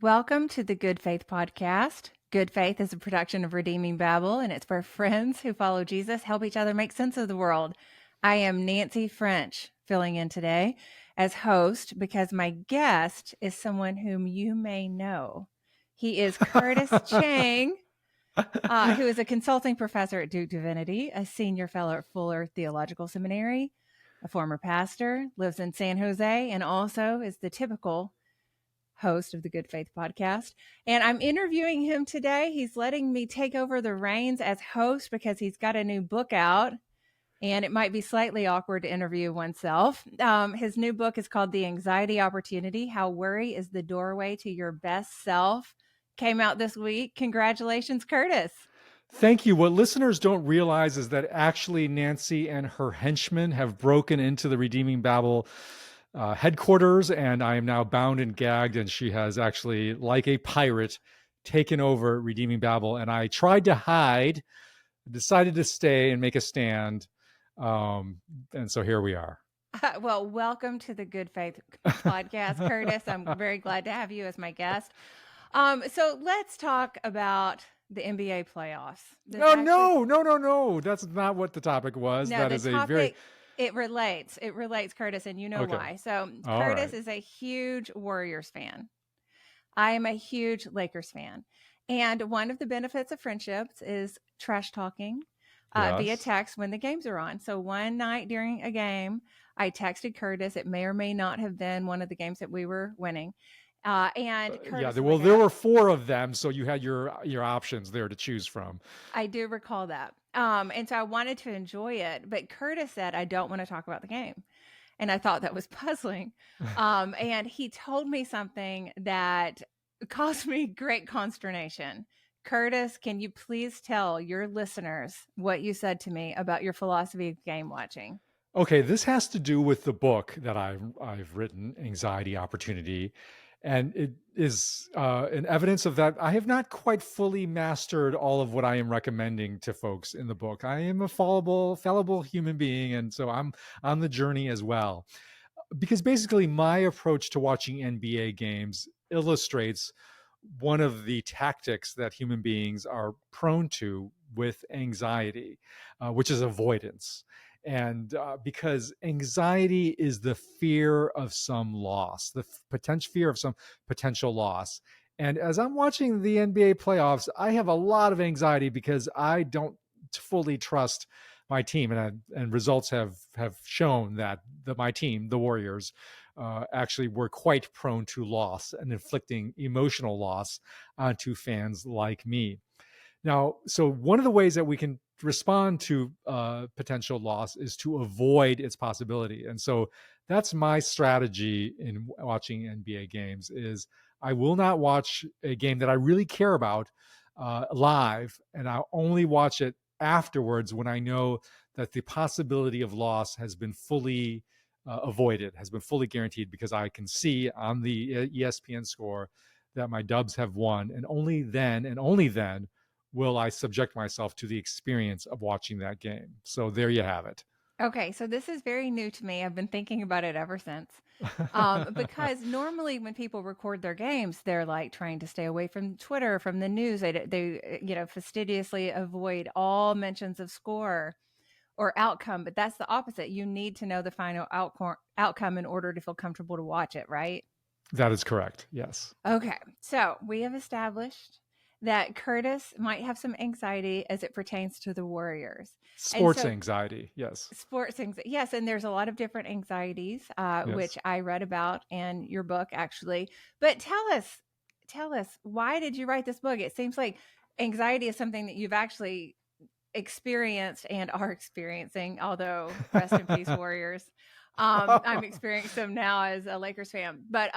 Welcome to the Good Faith Podcast. Good Faith is a production of Redeeming Babel, and it's where friends who follow Jesus help each other make sense of the world. I am Nancy French, filling in today as host because my guest is someone whom you may know. He is Curtis Chang, who is a consulting professor at Duke Divinity, a senior fellow at Fuller Theological Seminary, a former pastor, lives in San Jose, and also is the typical host of the Good Faith Podcast. And I'm interviewing him today. He's letting me take over the reins as host because he's got a new book out, and it might be slightly awkward to interview oneself. His new book is called The Anxiety Opportunity: How Worry is the Doorway to Your Best Self. Came out this week. Congratulations, Curtis. Thank you. What listeners don't realize is that actually Nancy and her henchmen have broken into the Redeeming Babel headquarters, and I am now bound and gagged, and she has actually, like a pirate, taken over Redeeming Babel. And I tried to hide, decided to stay and make a stand. And so here we are. Well, welcome to the Good Faith Podcast, Curtis. I'm very glad to have you as my guest. So let's talk about the NBA playoffs. No. That's not what the topic was. No, that the is topic, a very... It relates, Curtis, and you know Okay. why. So All Curtis right. is a huge Warriors fan. I am a huge Lakers fan. And one of the benefits of friendships is trash talking via Yes. text when the games are on. So one night during a game, I texted Curtis. It may or may not have been one of the games that we were winning. And Curtis, there were four of them, so you had your options there to choose from. I do recall that. And so I wanted to enjoy it, but Curtis said, I don't want to talk about the game. And I thought that was puzzling. And he told me something that caused me great consternation. Curtis, can you please tell your listeners what you said to me about your philosophy of game watching? Okay, this has to do with the book that I've written, Anxiety Opportunity, and it is an evidence of that. I have not quite fully mastered all of what I am recommending to folks in the book. I am a fallible human being, and so I'm on the journey as well. Because basically, my approach to watching NBA games illustrates one of the tactics that human beings are prone to with anxiety, which is avoidance. And because anxiety is the fear of some loss, the potential fear of some potential loss. And as I'm watching the NBA playoffs, I have a lot of anxiety because I don't fully trust my team, and results have shown that my team, the Warriors, actually were quite prone to loss and inflicting emotional loss onto fans like me. Now, so one of the ways that we can respond to potential loss is to avoid its possibility. And so that's my strategy in watching NBA games is I will not watch a game that I really care about live, and I'll only watch it afterwards when I know that the possibility of loss has been fully avoided, has been fully guaranteed, because I can see on the ESPN score that my Dubs have won. And only then will I subject myself to the experience of watching that game. So there you have it. Okay, so this is very new to me. I've been thinking about it ever since. Because normally when people record their games, they're like trying to stay away from Twitter, from the news. They fastidiously avoid all mentions of score or outcome, but that's the opposite. You need to know the final outcome in order to feel comfortable to watch it, right? That is correct. Yes. Okay, so we have established that Curtis might have some anxiety as it pertains to the Warriors. Sports anxiety. Yes. Sports anxiety. Yes, and there's a lot of different anxieties, Yes. which I read about in your book, actually. But tell us, why did you write this book? It seems like anxiety is something that you've actually experienced and are experiencing, although rest in peace, Warriors. I'm experiencing them now as a Lakers fan. But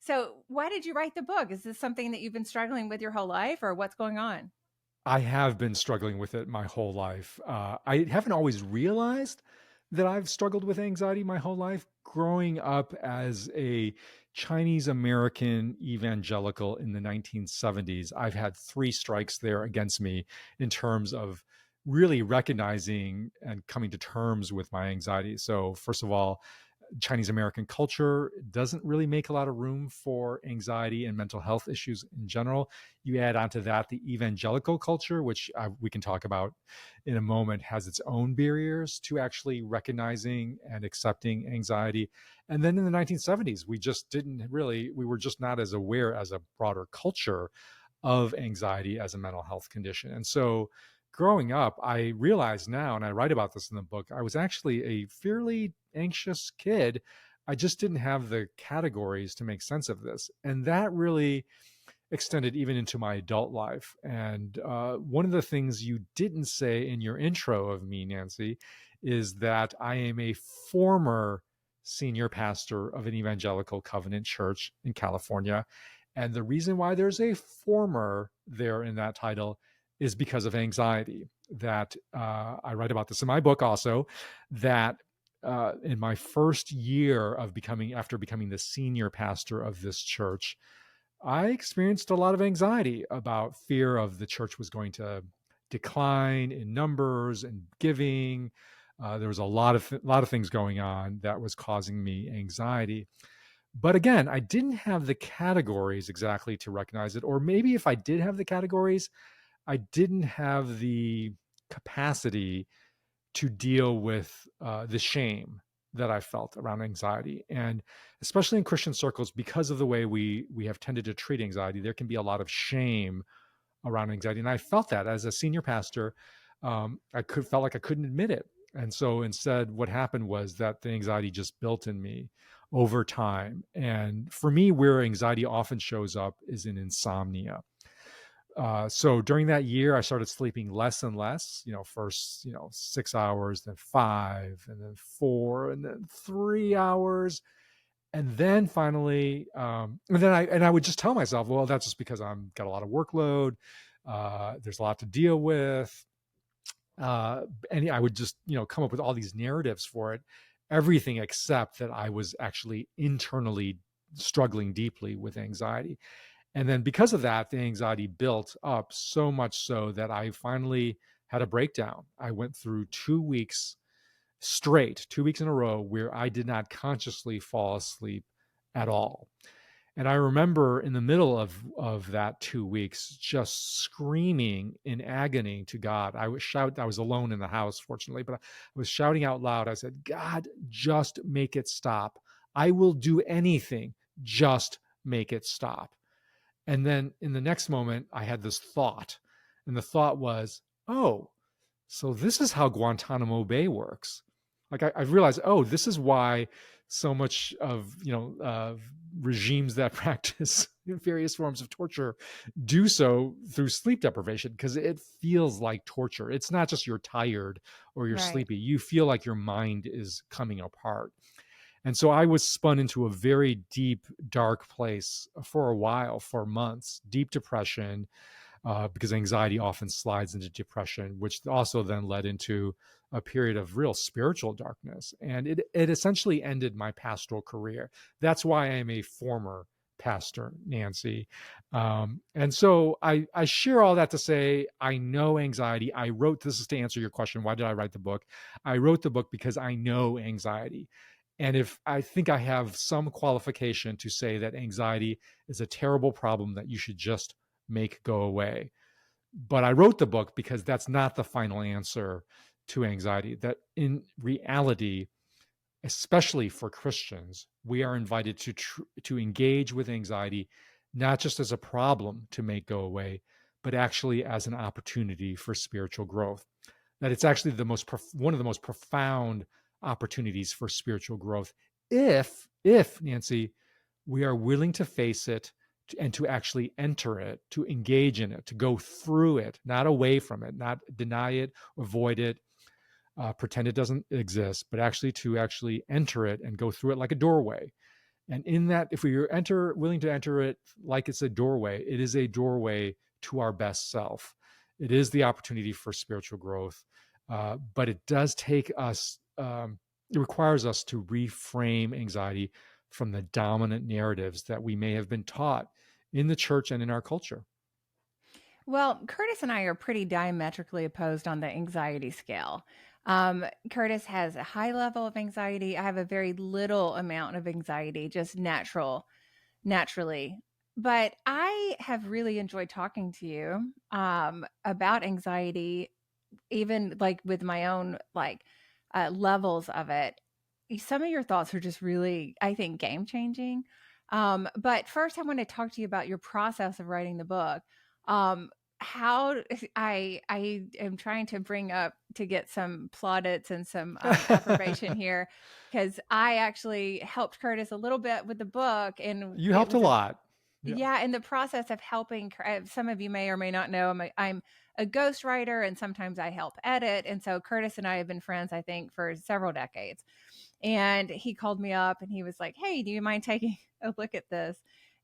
so why did you write the book? Is this something that you've been struggling with your whole life, or what's going on? I have been struggling with it my whole life. I haven't always realized that I've struggled with anxiety my whole life. Growing up as a Chinese American evangelical in the 1970s, I've had three strikes there against me in terms of really recognizing and coming to terms with my anxiety. So, first of all, Chinese American culture doesn't really make a lot of room for anxiety and mental health issues in general. You add onto that the evangelical culture, which we can talk about in a moment, has its own barriers to actually recognizing and accepting anxiety. And then in the 1970s, we were just not as aware as a broader culture of anxiety as a mental health condition. And so growing up, I realize now, and I write about this in the book, I was actually a fairly anxious kid. I just didn't have the categories to make sense of this. And that really extended even into my adult life. And one of the things you didn't say in your intro of me, Nancy, is that I am a former senior pastor of an evangelical covenant church in California. And the reason why there's a former there in that title is because of anxiety. That I write about this in my book also, that in my first year of after becoming the senior pastor of this church, I experienced a lot of anxiety about fear of the church was going to decline in numbers and giving. There was a lot of things going on that was causing me anxiety. But again, I didn't have the categories exactly to recognize it. Or maybe if I did have the categories, I didn't have the capacity to deal with the shame that I felt around anxiety. And especially in Christian circles, because of the way we have tended to treat anxiety, there can be a lot of shame around anxiety. And I felt that as a senior pastor, felt like I couldn't admit it. And so instead, what happened was that the anxiety just built in me over time. And for me, where anxiety often shows up is in insomnia. So during that year, I started sleeping less and less. First 6 hours, then 5, and then 4, and then 3 hours, and then finally, and I would just tell myself, well, that's just because I'm got a lot of workload. There's a lot to deal with, and I would just come up with all these narratives for it, everything except that I was actually internally struggling deeply with anxiety. And then because of that, the anxiety built up so much so that I finally had a breakdown. I went through 2 weeks straight, 2 weeks in a row, where I did not consciously fall asleep at all. And I remember in the middle of that 2 weeks just screaming in agony to God. I was alone in the house, fortunately, but I was shouting out loud. I said, God, just make it stop. I will do anything. Just make it stop. And then in the next moment, I had this thought. And the thought was, oh, so this is how Guantanamo Bay works. Like I realized, oh, this is why so much of regimes that practice various forms of torture do so through sleep deprivation, because it feels like torture. It's not just you're tired or you're Right. sleepy. You feel like your mind is coming apart. And so I was spun into a very deep, dark place for a while, for months, deep depression, because anxiety often slides into depression, which also then led into a period of real spiritual darkness. And it essentially ended my pastoral career. That's why I am a former pastor, Nancy. And so I share all that to say, I know anxiety. This is to answer your question, why did I write the book? I wrote the book because I know anxiety. And if I think I have some qualification to say that anxiety is a terrible problem that you should just make go away. But I wrote the book because that's not the final answer to anxiety. That in reality, especially for Christians, we are invited to engage with anxiety not just as a problem to make go away, but actually as an opportunity for spiritual growth. That it's actually one of the most profound opportunities for spiritual growth if Nancy, we are willing to face it and to actually enter it, to engage in it, to go through it, not away from it, not deny it, avoid it, pretend it doesn't exist, but actually to actually enter it and go through it like a doorway. And in that, if we are willing to enter it like it's a doorway, it is a doorway to our best self. It is the opportunity for spiritual growth, but it does take us. It requires us to reframe anxiety from the dominant narratives that we may have been taught in the church and in our culture. Well, Curtis and I are pretty diametrically opposed on the anxiety scale. Curtis has a high level of anxiety. I have a very little amount of anxiety, just naturally. But I have really enjoyed talking to you about anxiety, even like with my own levels of it. Some of your thoughts are just really, I think, game changing. But first, I want to talk to you about your process of writing the book. Um, how I am trying to bring up to get some plaudits and some affirmation here, because I actually helped Curtis a little bit with the book, and You it helped a was a lot. Yeah. yeah, in the process of helping, some of you may or may not know, I'm a ghostwriter, and sometimes I help edit. And so Curtis and I have been friends, I think, for several decades. And he called me up and he was like, "Hey, do you mind taking a look at this?"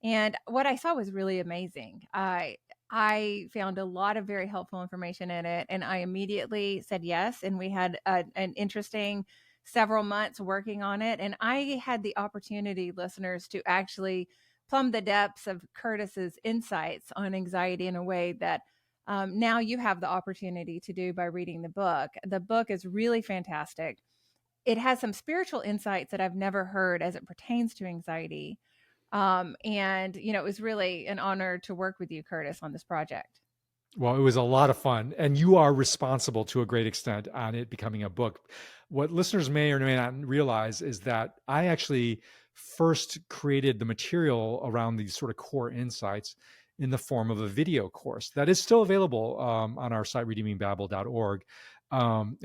And what I saw was really amazing. I found a lot of very helpful information in it, and I immediately said yes. And we had an interesting several months working on it. And I had the opportunity, listeners, to actually plumb the depths of Curtis's insights on anxiety in a way that now you have the opportunity to do by reading the book. The book is really fantastic. It has some spiritual insights that I've never heard as it pertains to anxiety. And, it was really an honor to work with you, Curtis, on this project. Well, it was a lot of fun, and you are responsible to a great extent on it becoming a book. What listeners may or may not realize is that I actually first created the material around these sort of core insights in the form of a video course that is still available on our site, redeemingbabel.org. And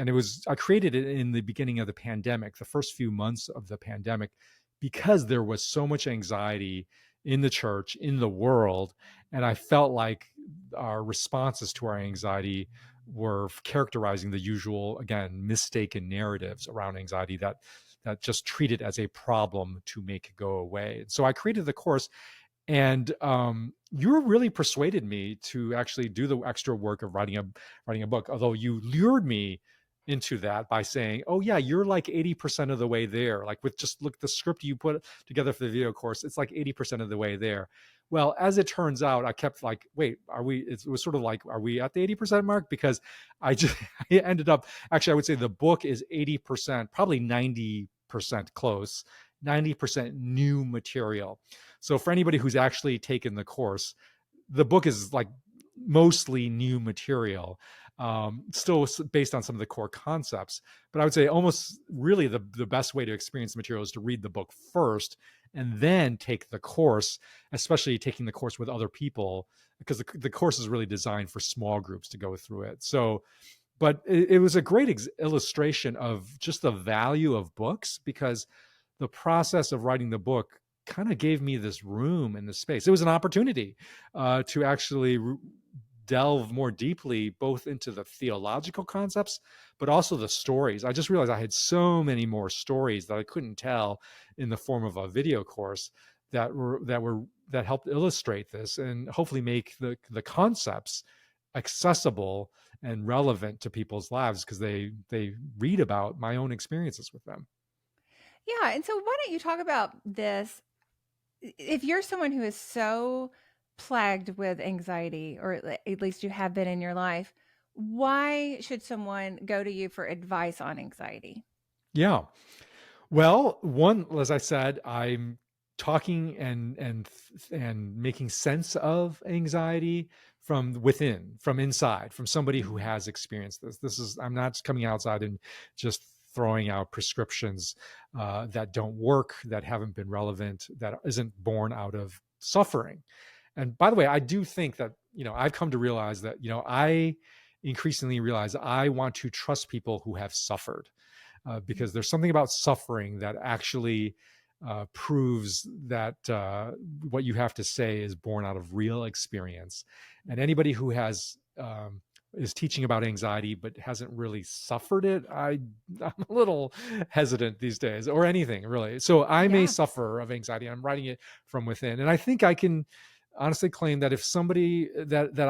I created it in the beginning of the pandemic, the first few months of the pandemic, because there was so much anxiety in the church, in the world. And I felt like our responses to our anxiety were characterizing the usual, again, mistaken narratives around anxiety that just treat it as a problem to make it go away. So I created the course, and you really persuaded me to actually do the extra work of writing a book. Although you lured me into that by saying, "Oh yeah, you're like 80% of the way there." Like with just look the script you put together for the video course, it's like 80% of the way there. Well, as it turns out, I kept like, "Wait, are we?" It was sort of like, "Are we at the 80% mark?" Because I just I ended up actually, I would say the book is 80%, probably 90% close, 90% new material. So for anybody who's actually taken the course, the book is like mostly new material, still based on some of the core concepts. But I would say almost really the best way to experience the material is to read the book first and then take the course, especially taking the course with other people, because the course is really designed for small groups to go through it. So, but it was a great illustration of just the value of books, because the process of writing the book kind of gave me this room and this space. It was an opportunity to actually delve more deeply both into the theological concepts, but also the stories. I just realized I had so many more stories that I couldn't tell in the form of a video course that helped illustrate this and hopefully make the concepts accessible and relevant to people's lives, because they read about my own experiences with them. Yeah. And so, why don't you talk about this? If you're someone who is so plagued with anxiety, or at least you have been in your life, why should someone go to you for advice on anxiety? Yeah. Well, one, as I said, I'm talking and making sense of anxiety from within, from inside, from somebody who Mhm. has experienced this. I'm not coming outside and just throwing out prescriptions that don't work, that haven't been relevant, that isn't born out of suffering. And by the way, I do think that, I've come to realize that, I increasingly realize I want to trust people who have suffered, because there's something about suffering that actually proves that what you have to say is born out of real experience. And anybody who is teaching about anxiety but hasn't really suffered it, I'm a little hesitant these days, or anything really. So I may Yeah. suffer of anxiety. I'm writing it from within, and I think I can honestly claim that if somebody that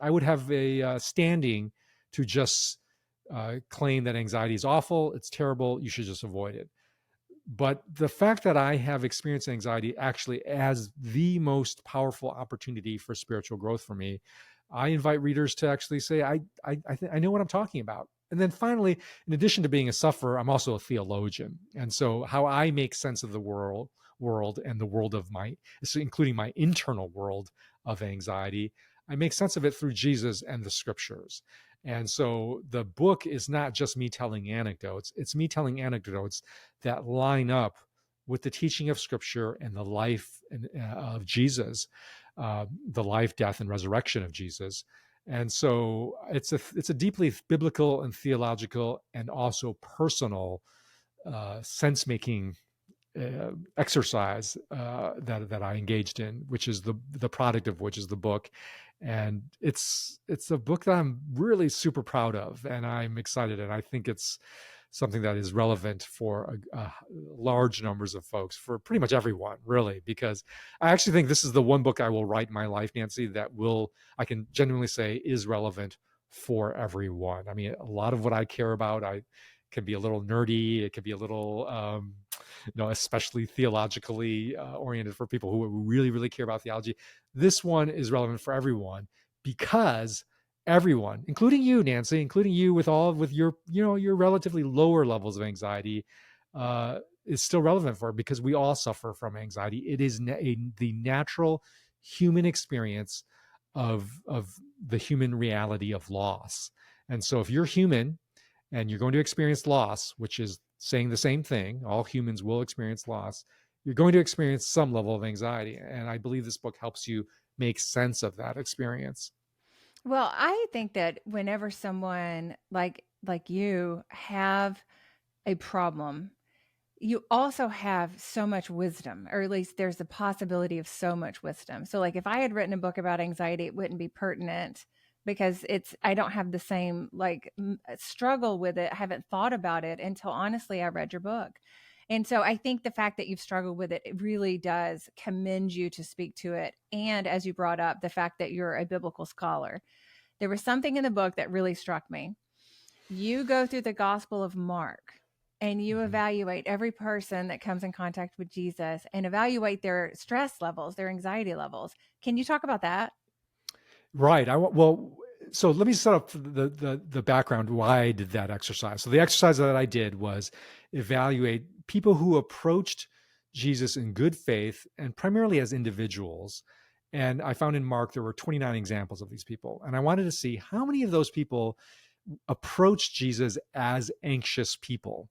I would have a standing to just claim that anxiety is awful, it's terrible, you should just avoid it. But the fact that I have experienced anxiety actually as the most powerful opportunity for spiritual growth for me, I invite readers to actually say, I know what I'm talking about. And then finally, in addition to being a sufferer, I'm also a theologian. And so how I make sense of the world and the world of including my internal world of anxiety, I make sense of it through Jesus and the scriptures. And so the book is not just me telling anecdotes, it's me telling anecdotes that line up with the teaching of scripture and the life of Jesus, the life, death, and resurrection of Jesus. And so it's a deeply biblical and theological and also personal sense making exercise that I engaged in, which is the product of which is the book. And it's a book that I'm really super proud of, and I'm excited, and I think it's something that is relevant for large numbers of folks, for pretty much everyone, really, because I actually think this is the one book I will write in my life, Nancy, that I can genuinely say is relevant for everyone. I mean, a lot of what I care about, I can be a little nerdy. It can be a little, especially theologically oriented for people who really, really care about theology. This one is relevant for everyone because everyone, including you, Nancy, including you with your, your relatively lower levels of anxiety, is still relevant for it because we all suffer from anxiety. It is the natural human experience of the human reality of loss. And so if you're human and you're going to experience loss, which is saying the same thing, all humans will experience loss, you're going to experience some level of anxiety. And I believe this book helps you make sense of that experience. Well, I think that whenever someone like you have a problem, you also have so much wisdom, or at least there's the possibility of so much wisdom. So like if I had written a book about anxiety, it wouldn't be pertinent because I don't have the same struggle with it. I haven't thought about it until honestly I read your book. And so I think the fact that you've struggled with it, it really does commend you to speak to it. And as you brought up, the fact that you're a biblical scholar. There was something in the book that really struck me. You go through the Gospel of Mark and you Mhm. evaluate every person that comes in contact with Jesus and evaluate their stress levels, their anxiety levels. Can you talk about that? Right. Well, so let me set up the background why I did that exercise. So the exercise that I did was evaluate people who approached Jesus in good faith and primarily as individuals. And I found in Mark there were 29 examples of these people. And I wanted to see how many of those people approached Jesus as anxious people.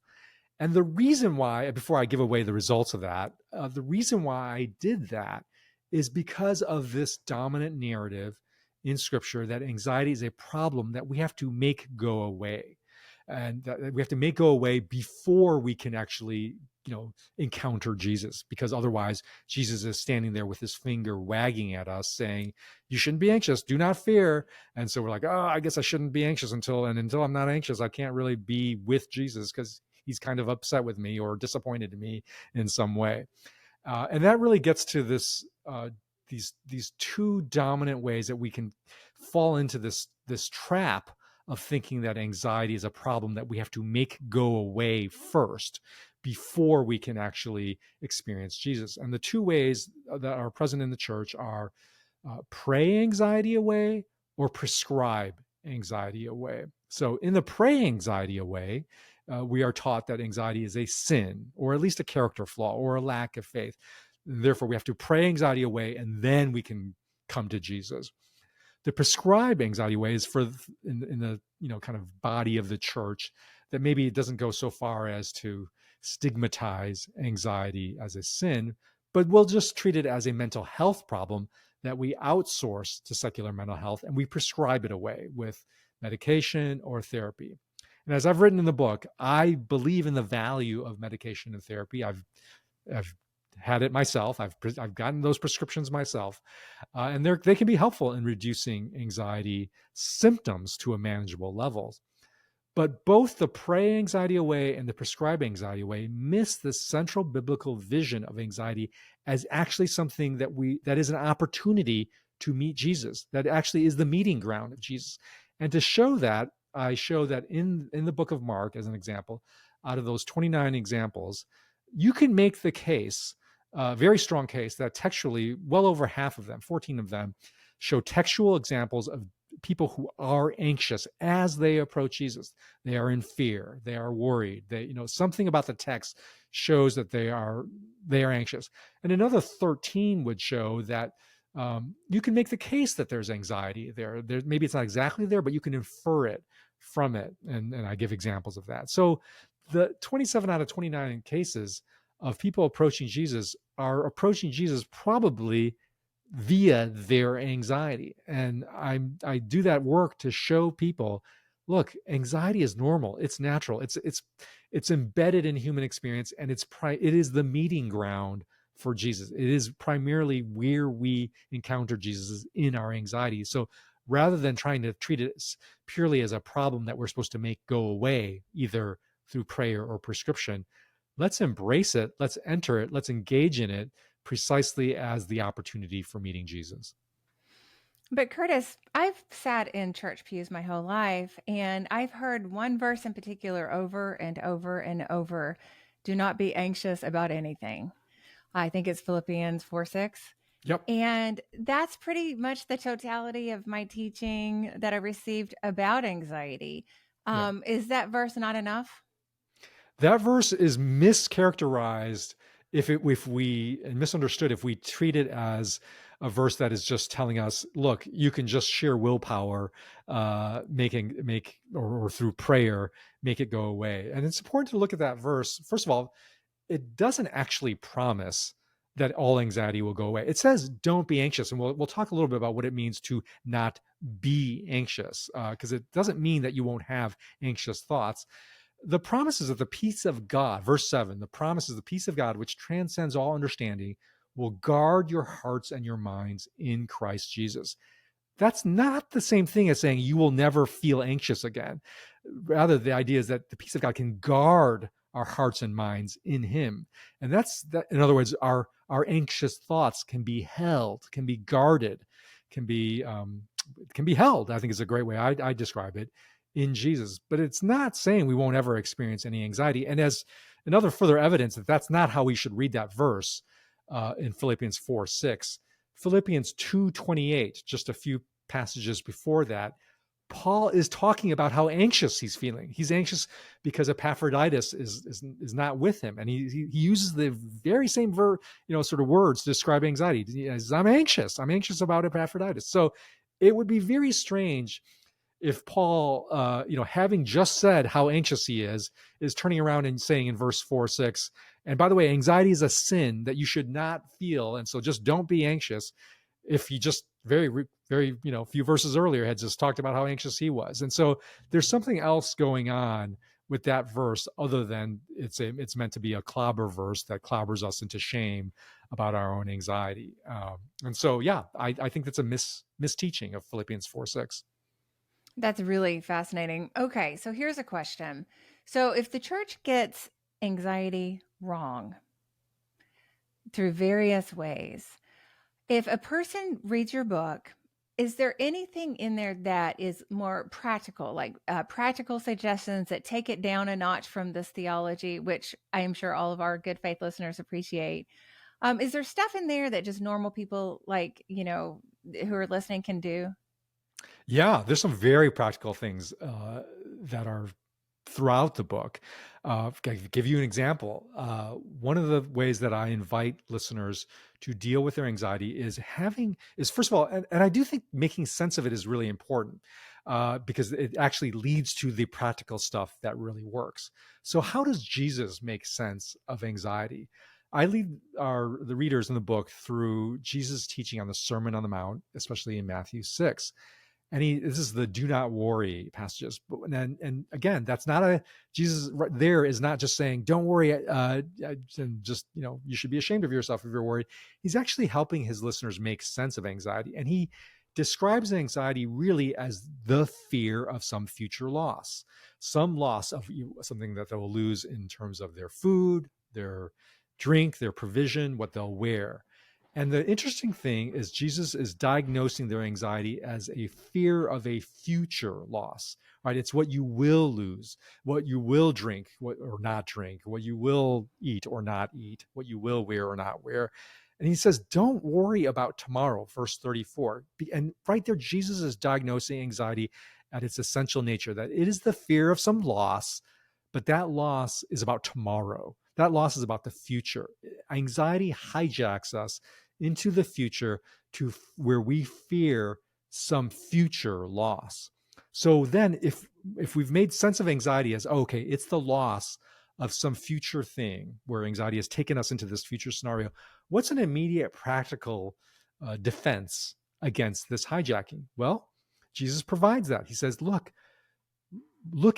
And the reason why, before I give away the results of that, the reason why I did that is because of this dominant narrative in scripture that anxiety is a problem that we have to make go away. And that we have to make go away before we can actually, encounter Jesus, because otherwise Jesus is standing there with his finger wagging at us saying, you shouldn't be anxious, do not fear. And so we're like, oh, I guess I shouldn't be anxious until I'm not anxious, I can't really be with Jesus because he's kind of upset with me or disappointed in me in some way. And that really gets to these two dominant ways that we can fall into this trap of thinking that anxiety is a problem that we have to make go away first before we can actually experience Jesus. And the two ways that are present in the church are pray anxiety away or prescribe anxiety away. So in the pray anxiety away, we are taught that anxiety is a sin, or at least a character flaw, or a lack of faith. And therefore, we have to pray anxiety away, and then we can come to Jesus. The prescribed anxiety way is for in the kind of body of the church that maybe it doesn't go so far as to stigmatize anxiety as a sin, but we'll just treat it as a mental health problem that we outsource to secular mental health and we prescribe it away with medication or therapy. And as I've written in the book, I believe in the value of medication and therapy. I've had it myself. I've gotten those prescriptions myself, and they can be helpful in reducing anxiety symptoms to a manageable level. But both the pray anxiety away and the prescribe anxiety away miss the central biblical vision of anxiety as actually something that is an opportunity to meet Jesus, that actually is the meeting ground of Jesus. And to show that, I show that in the book of Mark, as an example, out of those 29 examples, you can make the case, a very strong case, that textually, well over half of them, 14 of them, show textual examples of people who are anxious as they approach Jesus. They are in fear. They are worried. Something about the text shows that they are anxious. And another 13 would show that you can make the case that there's anxiety there. Maybe it's not exactly there, but you can infer it from it. And I give examples of that. So the 27 out of 29 cases of people approaching Jesus are approaching Jesus probably via their anxiety. And I do that work to show people, look, anxiety is normal. It's natural. It's embedded in human experience, and it is the meeting ground for Jesus. It is primarily where we encounter Jesus in our anxiety. So rather than trying to treat it purely as a problem that we're supposed to make go away, either through prayer or prescription, let's embrace it, let's enter it, let's engage in it precisely as the opportunity for meeting Jesus. But Curtis, I've sat in church pews my whole life, and I've heard one verse in particular over and over and over. Do not be anxious about anything. I think it's Philippians 4:6. Yep. And that's pretty much the totality of my teaching that I received about anxiety. Yeah. Is that verse not enough? That verse is mischaracterized if we and misunderstood if we treat it as a verse that is just telling us, look, you can just sheer willpower make or through prayer make it go away. And it's important to look at that verse. First of all, it doesn't actually promise that all anxiety will go away. It says, don't be anxious. And we'll talk a little bit about what it means to not be anxious, because it doesn't mean that you won't have anxious thoughts. The promise is that the peace of God, verse 7, the promise is the peace of God, which transcends all understanding, will guard your hearts and your minds in Christ Jesus. That's not the same thing as saying you will never feel anxious again. Rather, the idea is that the peace of God can guard our hearts and minds in Him. And that's that. In other words, our anxious thoughts can be held, can be guarded, can be held. I think is a great way I describe it in Jesus. But it's not saying we won't ever experience any anxiety. And as another further evidence that that's not how we should read that verse in Philippians 4:6, Philippians 2:28, just a few passages before that, Paul is talking about how anxious he's feeling. He's anxious because Epaphroditus is not with him, and he uses the very same sort of words to describe anxiety. He says, I'm anxious about Epaphroditus. So it would be very strange if Paul, having just said how anxious he is turning around and saying in verse 4:6, and by the way, anxiety is a sin that you should not feel, and so just don't be anxious. If he just very, very, few verses earlier had just talked about how anxious he was. And so there's something else going on with that verse other than it's meant to be a clobber verse that clobbers us into shame about our own anxiety. And so, yeah, I think that's a misteaching of Philippians 4:6. That's really fascinating. Okay, so here's a question. So if the church gets anxiety wrong through various ways, if a person reads your book, is there anything in there that is more practical, like practical suggestions that take it down a notch from this theology, which I am sure all of our good faith listeners appreciate? Is there stuff in there that just normal people who are listening can do? Yeah, there's some very practical things that are throughout the book. I give you an example. One of the ways that I invite listeners to deal with their anxiety is first of all, and I do think making sense of it is really important because it actually leads to the practical stuff that really works. So how does Jesus make sense of anxiety? I lead the readers in the book through Jesus' teaching on the Sermon on the Mount, especially in Matthew 6. And this is the do not worry passages. And again, that's not Jesus right there is not just saying, don't worry, and just, you should be ashamed of yourself if you're worried. He's actually helping his listeners make sense of anxiety. And he describes anxiety really as the fear of some future loss, some loss of something that they'll lose in terms of their food, their drink, their provision, what they'll wear. And the interesting thing is Jesus is diagnosing their anxiety as a fear of a future loss, right? It's what you will lose, what you will drink or not drink, what you will eat or not eat, what you will wear or not wear. And he says, don't worry about tomorrow, verse 34. And right there, Jesus is diagnosing anxiety at its essential nature, that it is the fear of some loss, but that loss is about tomorrow. That loss is about the future. Anxiety hijacks us into the future to where we fear some future loss. So then if we've made sense of anxiety as, oh, okay, it's the loss of some future thing where anxiety has taken us into this future scenario, what's an immediate practical defense against this hijacking? Well, Jesus provides that. He says, look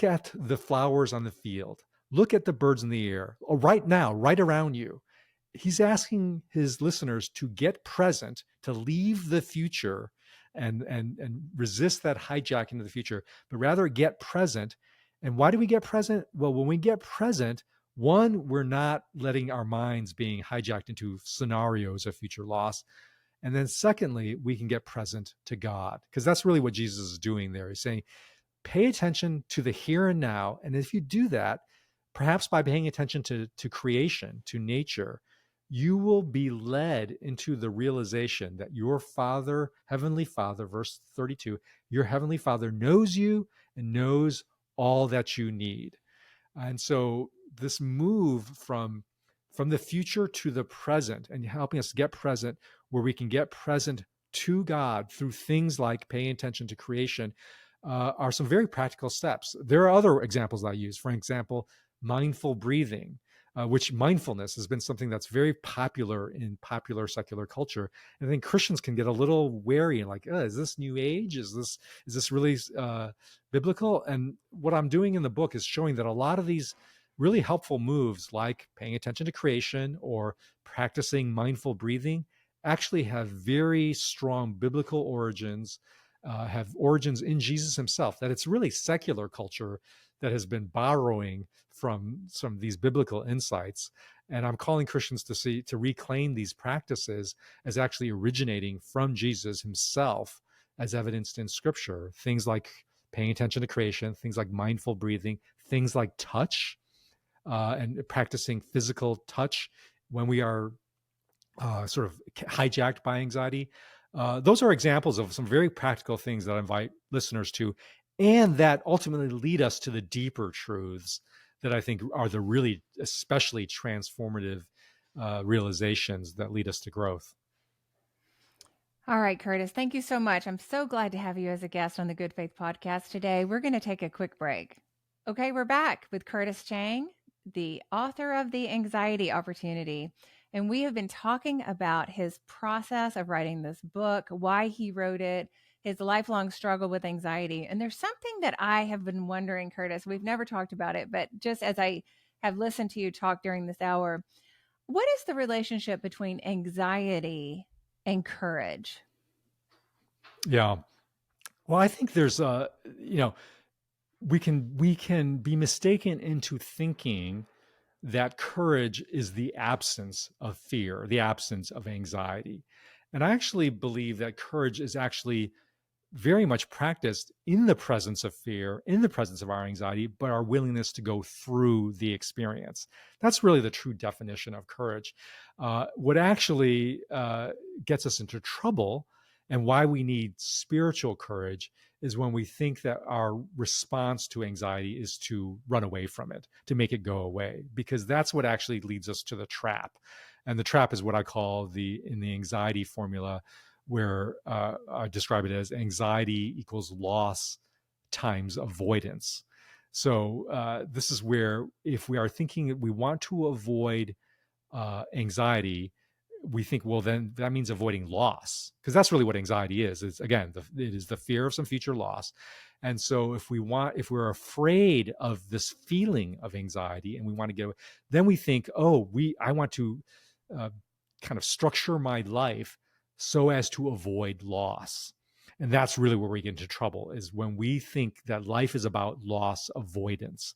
at the flowers on the field. Look at the birds in the air, right now, right around you. He's asking his listeners to get present, to leave the future and resist that hijacking of the future, but rather get present. And why do we get present? Well, when we get present, one, we're not letting our minds being hijacked into scenarios of future loss. And then secondly, we can get present to God, because that's really what Jesus is doing there. He's saying, pay attention to the here and now. And if you do that, perhaps by paying attention to creation, to nature, you will be led into the realization that your Father, Heavenly Father, verse 32, your Heavenly Father knows you and knows all that you need. And so this move from the future to the present and helping us get present, where we can get present to God through things like paying attention to creation, are some very practical steps. There are other examples I use. For example, mindful breathing, which mindfulness has been something that's very popular in popular secular culture. And I think Christians can get a little wary and like, is this new age? Is this really biblical? And what I'm doing in the book is showing that a lot of these really helpful moves, like paying attention to creation or practicing mindful breathing, actually have very strong biblical origins, have origins in Jesus himself, that it's really secular culture that has been borrowing from some of these biblical insights. And I'm calling Christians to reclaim these practices as actually originating from Jesus himself, as evidenced in scripture. Things like paying attention to creation, things like mindful breathing, things like touch, and practicing physical touch when we are sort of hijacked by anxiety. Those are examples of some very practical things that I invite listeners to, and that ultimately lead us to the deeper truths that I think are the really especially transformative realizations that lead us to growth. All right, Curtis, thank you so much. I'm so glad to have you as a guest on the Good Faith podcast today. We're going to take a quick break. Okay, we're back with Curtis Chang, the author of The Anxiety Opportunity. And we have been talking about his process of writing this book, why he wrote it, his lifelong struggle with anxiety. And there's something that I have been wondering, Curtis. We've never talked about it, but just as I have listened to you talk during this hour, what is the relationship between anxiety and courage? Yeah. Well, I think there's we can be mistaken into thinking that courage is the absence of fear, the absence of anxiety. And I actually believe that courage is actually very much practiced in the presence of fear, in the presence of our anxiety, but our willingness to go through the experience. That's really the true definition of courage. What actually gets us into trouble and why we need spiritual courage is when we think that our response to anxiety is to run away from it, to make it go away, because that's what actually leads us to the trap. And the trap is what I call in the anxiety formula, where I describe it as anxiety equals loss times avoidance. So this is where, if we are thinking that we want to avoid anxiety, we think, well, then that means avoiding loss, because that's really what anxiety is. It's, again, it is the fear of some future loss. And so if we're afraid of this feeling of anxiety and we want to get away, then we think, I want to uh, kind of structure my life so as to avoid loss. And that's really where we get into trouble, is when we think that life is about loss avoidance.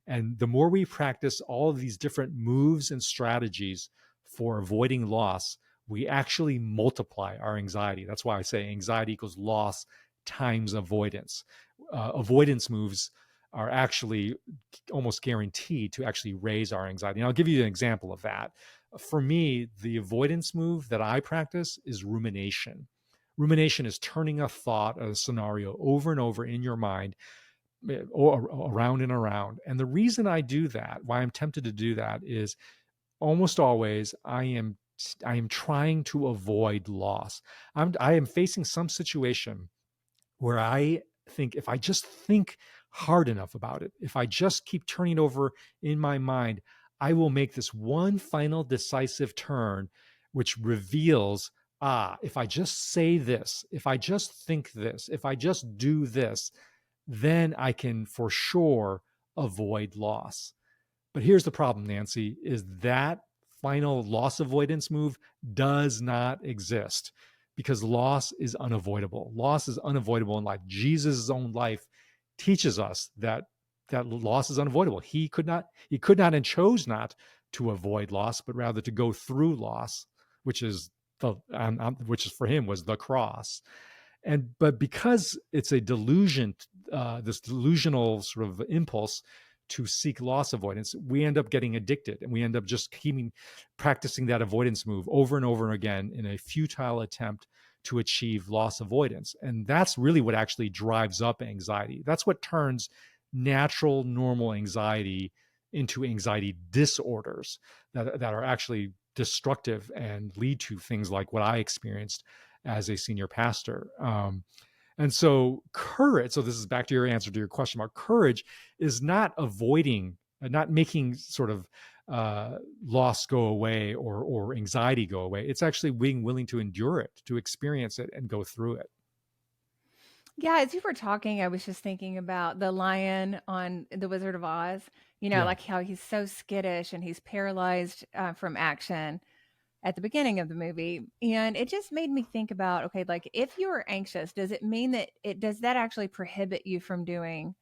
And the more we practice all of these different moves and strategies for avoiding loss, we actually multiply our anxiety. That's why I say anxiety equals loss times avoidance. Avoidance moves are actually almost guaranteed to actually raise our anxiety. And I'll give you an example of that. For me, the avoidance move that I practice is rumination. Rumination is turning a thought, a scenario over and over in your mind, around and around. And the reason I do that, why I'm tempted to do that, is almost always I am trying to avoid loss. I am facing some situation where I think if I just think hard enough about it, if I just keep turning over in my mind, I will make this one final decisive turn, which reveals, if I just say this, if I just think this, if I just do this, then I can for sure avoid loss. But here's the problem, Nancy, is that final loss avoidance move does not exist because loss is unavoidable. Loss is unavoidable in life. Jesus' own life teaches us that loss is unavoidable. He could not and chose not to avoid loss, but rather to go through loss, which is which is for him was the cross. But because it's a delusion, this delusional sort of impulse to seek loss avoidance, we end up getting addicted, and we end up just keeping practicing that avoidance move over and over again in a futile attempt to achieve loss avoidance. And that's really what actually drives up anxiety. That's what turns natural, normal anxiety into anxiety disorders that are actually destructive and lead to things like what I experienced as a senior pastor. And so courage, so this is back to your answer to your question about courage, is not avoiding, not making sort of loss go away or anxiety go away. It's actually being willing to endure it, to experience it and go through it. Yeah, as you were talking, I was just thinking about the lion on The Wizard of Oz, Yeah. like how he's so skittish and he's paralyzed from action at the beginning of the movie. And it just made me think about, okay, like if you are anxious, does it mean that does that actually prohibit you from doing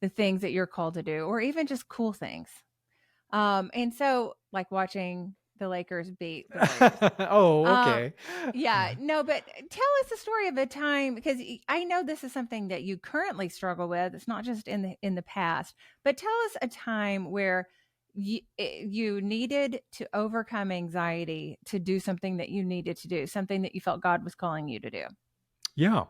the things that you're called to do or even just cool things? And so like watching the Lakers beat the Warriors. Oh, Um, okay. yeah, no, but tell us the story of a time because I know this is something that you currently struggle with. It's not just in the past, but tell us a time where you needed to overcome anxiety to do something that you needed to do, something that you felt God was calling you to do. Yeah.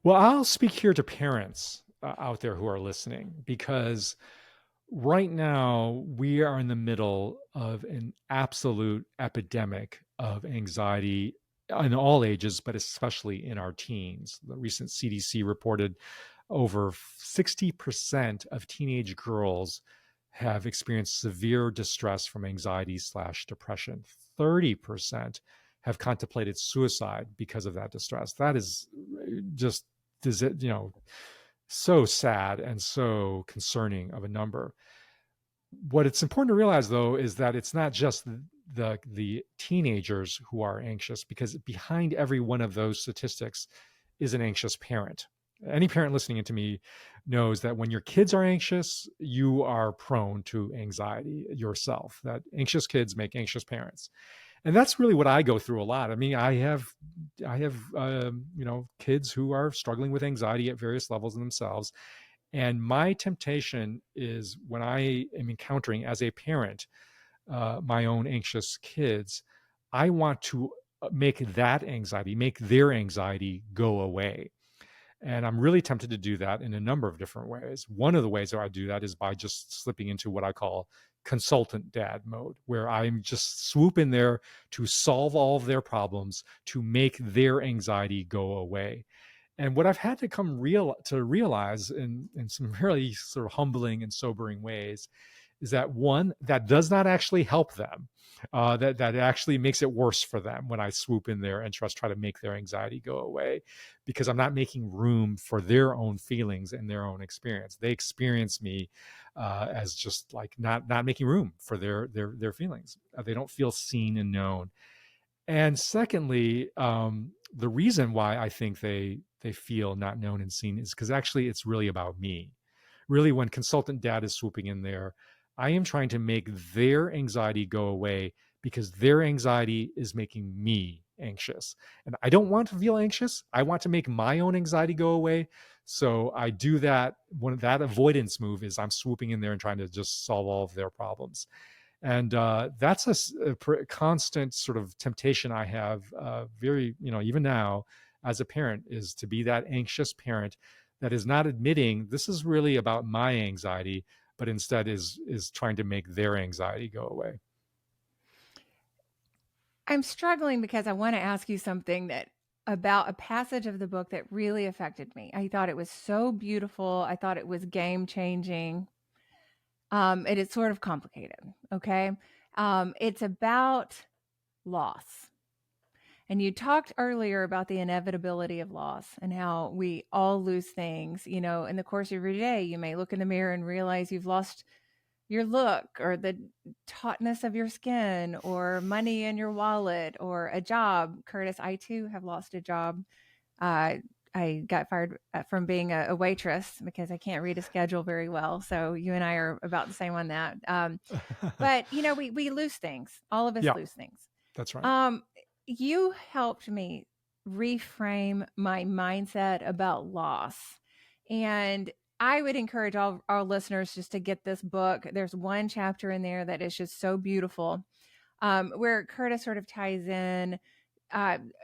Well, I'll speak here to parents out there who are listening because right now we are in the middle of an absolute epidemic of anxiety in all ages, but especially in our teens. The recent CDC reported over 60% of teenage girls have experienced severe distress from anxiety slash depression. 30% have contemplated suicide because of that distress. That is just, so sad and so concerning of a number. What it's important to realize, though, is that it's not just the teenagers who are anxious, because behind every one of those statistics is an anxious parent. Any parent listening to me knows that when your kids are anxious, you are prone to anxiety yourself. That anxious kids make anxious parents, and that's really what I go through a lot. I mean, I have kids who are struggling with anxiety at various levels in themselves, and my temptation is when I am encountering as a parent my own anxious kids, I want to make their anxiety go away. And I'm really tempted to do that in a number of different ways. One of the ways that I do that is by just slipping into what I call consultant dad mode, where I'm just swoop in there to solve all of their problems, to make their anxiety go away. And what I've had to realize in some really sort of humbling and sobering ways is that, one, that does not actually help them. That actually makes it worse for them when I swoop in there and just try to make their anxiety go away, because I'm not making room for their own feelings and their own experience. They experience me as just like not making room for their feelings. They don't feel seen and known. And secondly, the reason why I think they feel not known and seen is because actually it's really about me. Really, when consultant dad is swooping in there, I am trying to make their anxiety go away because their anxiety is making me anxious. And I don't want to feel anxious. I want to make my own anxiety go away. So I do that. That avoidance move is I'm swooping in there and trying to just solve all of their problems. And that's a constant sort of temptation I have, very, even now as a parent, is to be that anxious parent that is not admitting this is really about my anxiety, but instead is trying to make their anxiety go away. I'm struggling because I want to ask you something that about a passage of the book that really affected me. I thought it was so beautiful. I thought it was game changing. It is sort of complicated. Okay. It's about loss. And you talked earlier about the inevitability of loss and how we all lose things. In the course of your day, you may look in the mirror and realize you've lost your look or the tautness of your skin or money in your wallet or a job. Curtis, I too have lost a job. Uh, I got fired from being a waitress because I can't read a schedule very well. So you and I are about the same on that. But we lose things. All of us Yeah, lose things. that's right. Um, you helped me reframe my mindset about loss. And I would encourage all our listeners just to get this book. There's one chapter in there that is just so beautiful, where Curtis sort of ties in.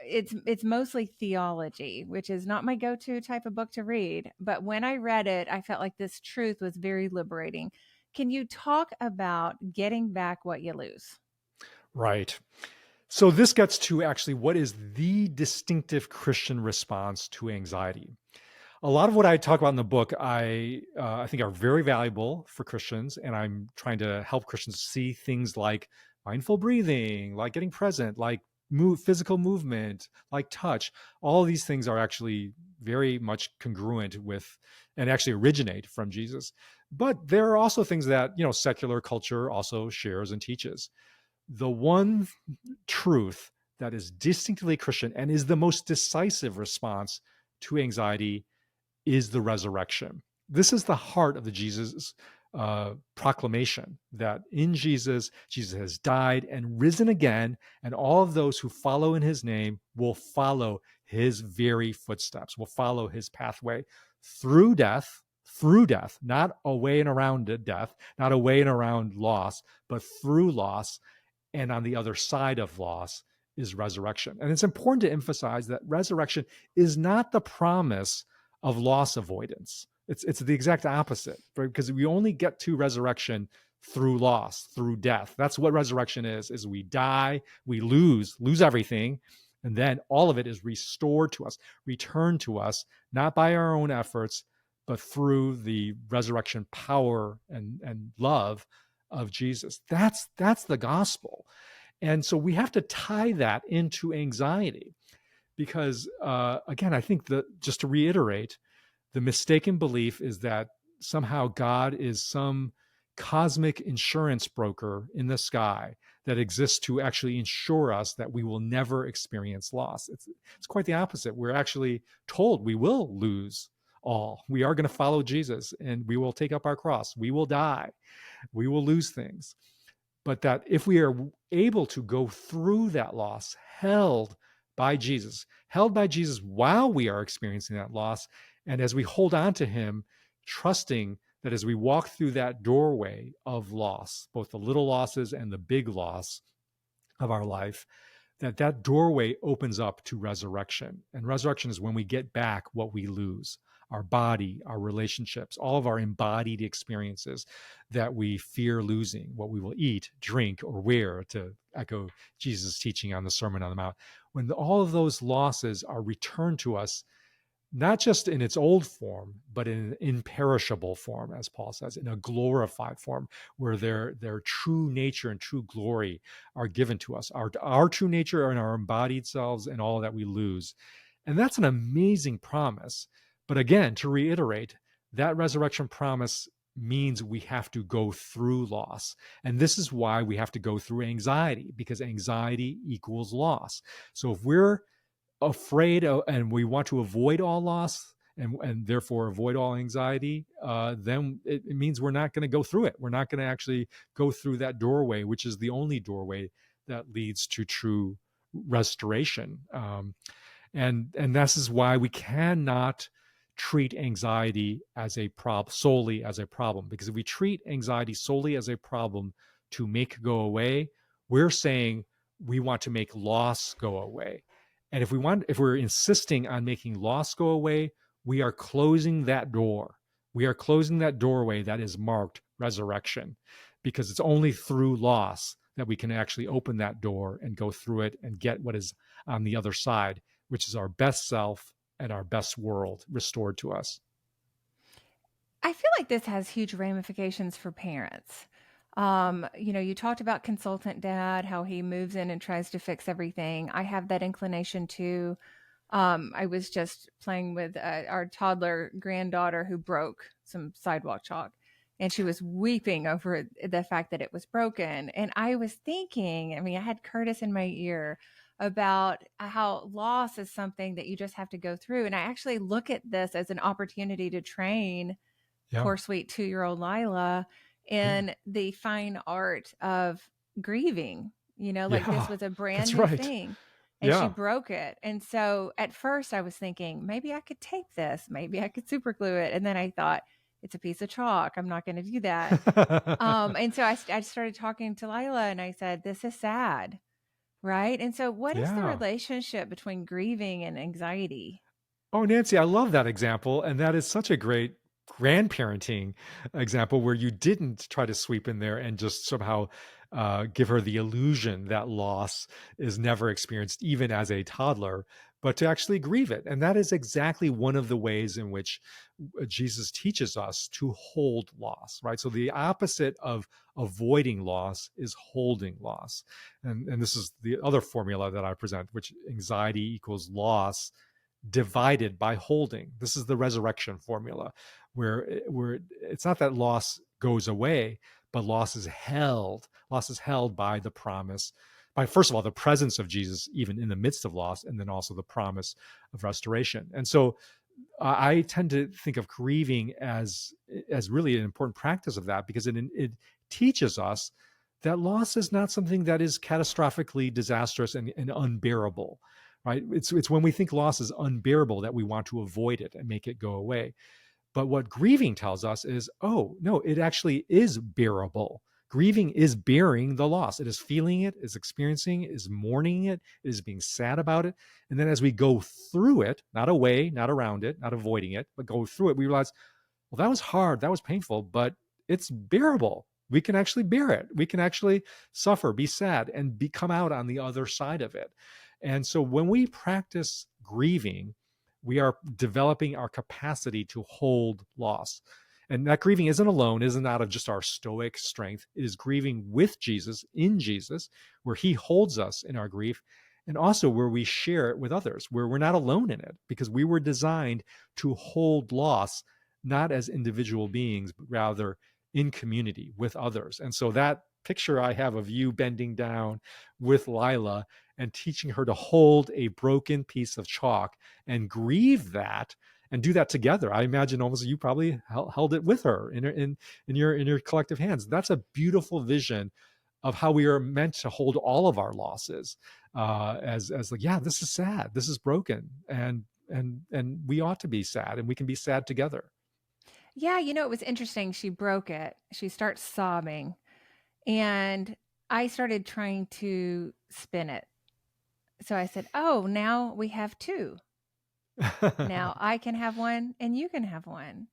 It's mostly theology, which is not my go-to type of book to read. But when I read it, I felt like this truth was very liberating. Can you talk about getting back what you lose? Right. So this gets to actually what is the distinctive Christian response to anxiety. A lot of what I talk about in the book, I think are very valuable for Christians, and I'm trying to help Christians see things like mindful breathing, like getting present, like physical movement, like touch. All of these things are actually very much congruent with and actually originate from Jesus. But there are also things that secular culture also shares and teaches. The one truth that is distinctly Christian and is the most decisive response to anxiety is the resurrection. This is the heart of the Jesus proclamation that in Jesus, Jesus has died and risen again, and all of those who follow in his name will follow his very footsteps, will follow his pathway through death, not away and around death, not away and around loss, but through loss. And on the other side of loss is resurrection. And it's important to emphasize that resurrection is not the promise of loss avoidance. It's the exact opposite, right? Because we only get to resurrection through loss, through death. That's what resurrection is we die, we lose everything, and then all of it is restored to us, returned to us, not by our own efforts, but through the resurrection power and love of Jesus. That's the gospel. And so we have to tie that into anxiety because, again, I think that just to reiterate, the mistaken belief is that somehow God is some cosmic insurance broker in the sky that exists to actually ensure us that we will never experience loss. It's quite the opposite. We're actually told we will lose all. We are going to follow Jesus and we will take up our cross. We will die. We will lose things. But that if we are able to go through that loss, held by Jesus while we are experiencing that loss, and as we hold on to him, trusting that as we walk through that doorway of loss, both the little losses and the big loss of our life, that doorway opens up to resurrection. And resurrection is when we get back what we lose: our body, our relationships, all of our embodied experiences that we fear losing, what we will eat, drink, or wear, to echo Jesus' teaching on the Sermon on the Mount. When all of those losses are returned to us, not just in its old form, but in an imperishable form, as Paul says, in a glorified form, where their true nature and true glory are given to us, our true nature and our embodied selves and all that we lose. And that's an amazing promise. But again, to reiterate, that resurrection promise means we have to go through loss. And this is why we have to go through anxiety, because anxiety equals loss. So if we're afraid of, and we want to avoid all loss and therefore avoid all anxiety, then it means we're not going to go through it. We're not going to actually go through that doorway, which is the only doorway that leads to true restoration. And this is why we cannot treat anxiety as a solely as a problem, because if we treat anxiety solely as a problem, to make go away, we're saying we want to make loss go away. And if we're insisting on making loss go away, we are closing that door. We are closing that doorway that is marked resurrection, because it's only through loss that we can actually open that door and go through it and get what is on the other side, which is our best self and our best world restored to us. I feel like this has huge ramifications for parents. You talked about consultant dad, how he moves in and tries to fix everything. I have that inclination too. I was just playing with our toddler granddaughter who broke some sidewalk chalk, and she was weeping over the fact that it was broken. And I was thinking, I mean, I had Curtis in my ear about how loss is something that you just have to go through. And I actually look at this as an opportunity to train Yeah. poor sweet 2-year-old Lila Yeah. in the fine art of grieving. Like this Yeah. was a brand That's new right. thing and she Yeah. broke it. And so at first I was thinking, maybe I could tape this, maybe I could super glue it. And then I thought, it's a piece of chalk. I'm not going to do that. And so I started talking to Lila and I said, this is sad. Right. And so what is the Yeah. relationship between grieving and anxiety? Oh, Nancy, I love that example. And that is such a great grandparenting example where you didn't try to sweep in there and just somehow give her the illusion that loss is never experienced, even as a toddler, but to actually grieve it. And that is exactly one of the ways in which Jesus teaches us to hold loss, right? So the opposite of avoiding loss is holding loss. And this is the other formula that I present, which anxiety equals loss divided by holding. This is the resurrection formula, where it's not that loss goes away, but loss is held. Loss is held by the promise, by first of all the presence of Jesus, even in the midst of loss, and then also the promise of restoration. And so I tend to think of grieving as really an important practice of that, because it teaches us that loss is not something that is catastrophically disastrous and unbearable, right? It's when we think loss is unbearable that we want to avoid it and make it go away. But what grieving tells us is, oh, no, it actually is bearable. Grieving is bearing the loss. It is feeling it, is experiencing it, is mourning it, is being sad about it. And then as we go through it, not away, not around it, not avoiding it, but go through it, we realize, well, that was hard, that was painful, but it's bearable. We can actually bear it. We can actually suffer, be sad, and come out on the other side of it. And so when we practice grieving, we are developing our capacity to hold loss. And that grieving isn't alone, isn't out of just our stoic strength. It is grieving with Jesus, in Jesus, where he holds us in our grief, and also where we share it with others, where we're not alone in it, because we were designed to hold loss, not as individual beings, but rather in community with others. And so that picture I have of you bending down with Lila and teaching her to hold a broken piece of chalk and grieve that and do that together. I imagine almost you probably held it with her in your collective hands. That's a beautiful vision of how we are meant to hold all of our losses, as like, yeah, this is sad, this is broken, and we ought to be sad, and we can be sad together. Yeah, it was interesting. She broke it. She starts sobbing. And I started trying to spin it. So I said, oh, now we have two. Now I can have one and you can have one.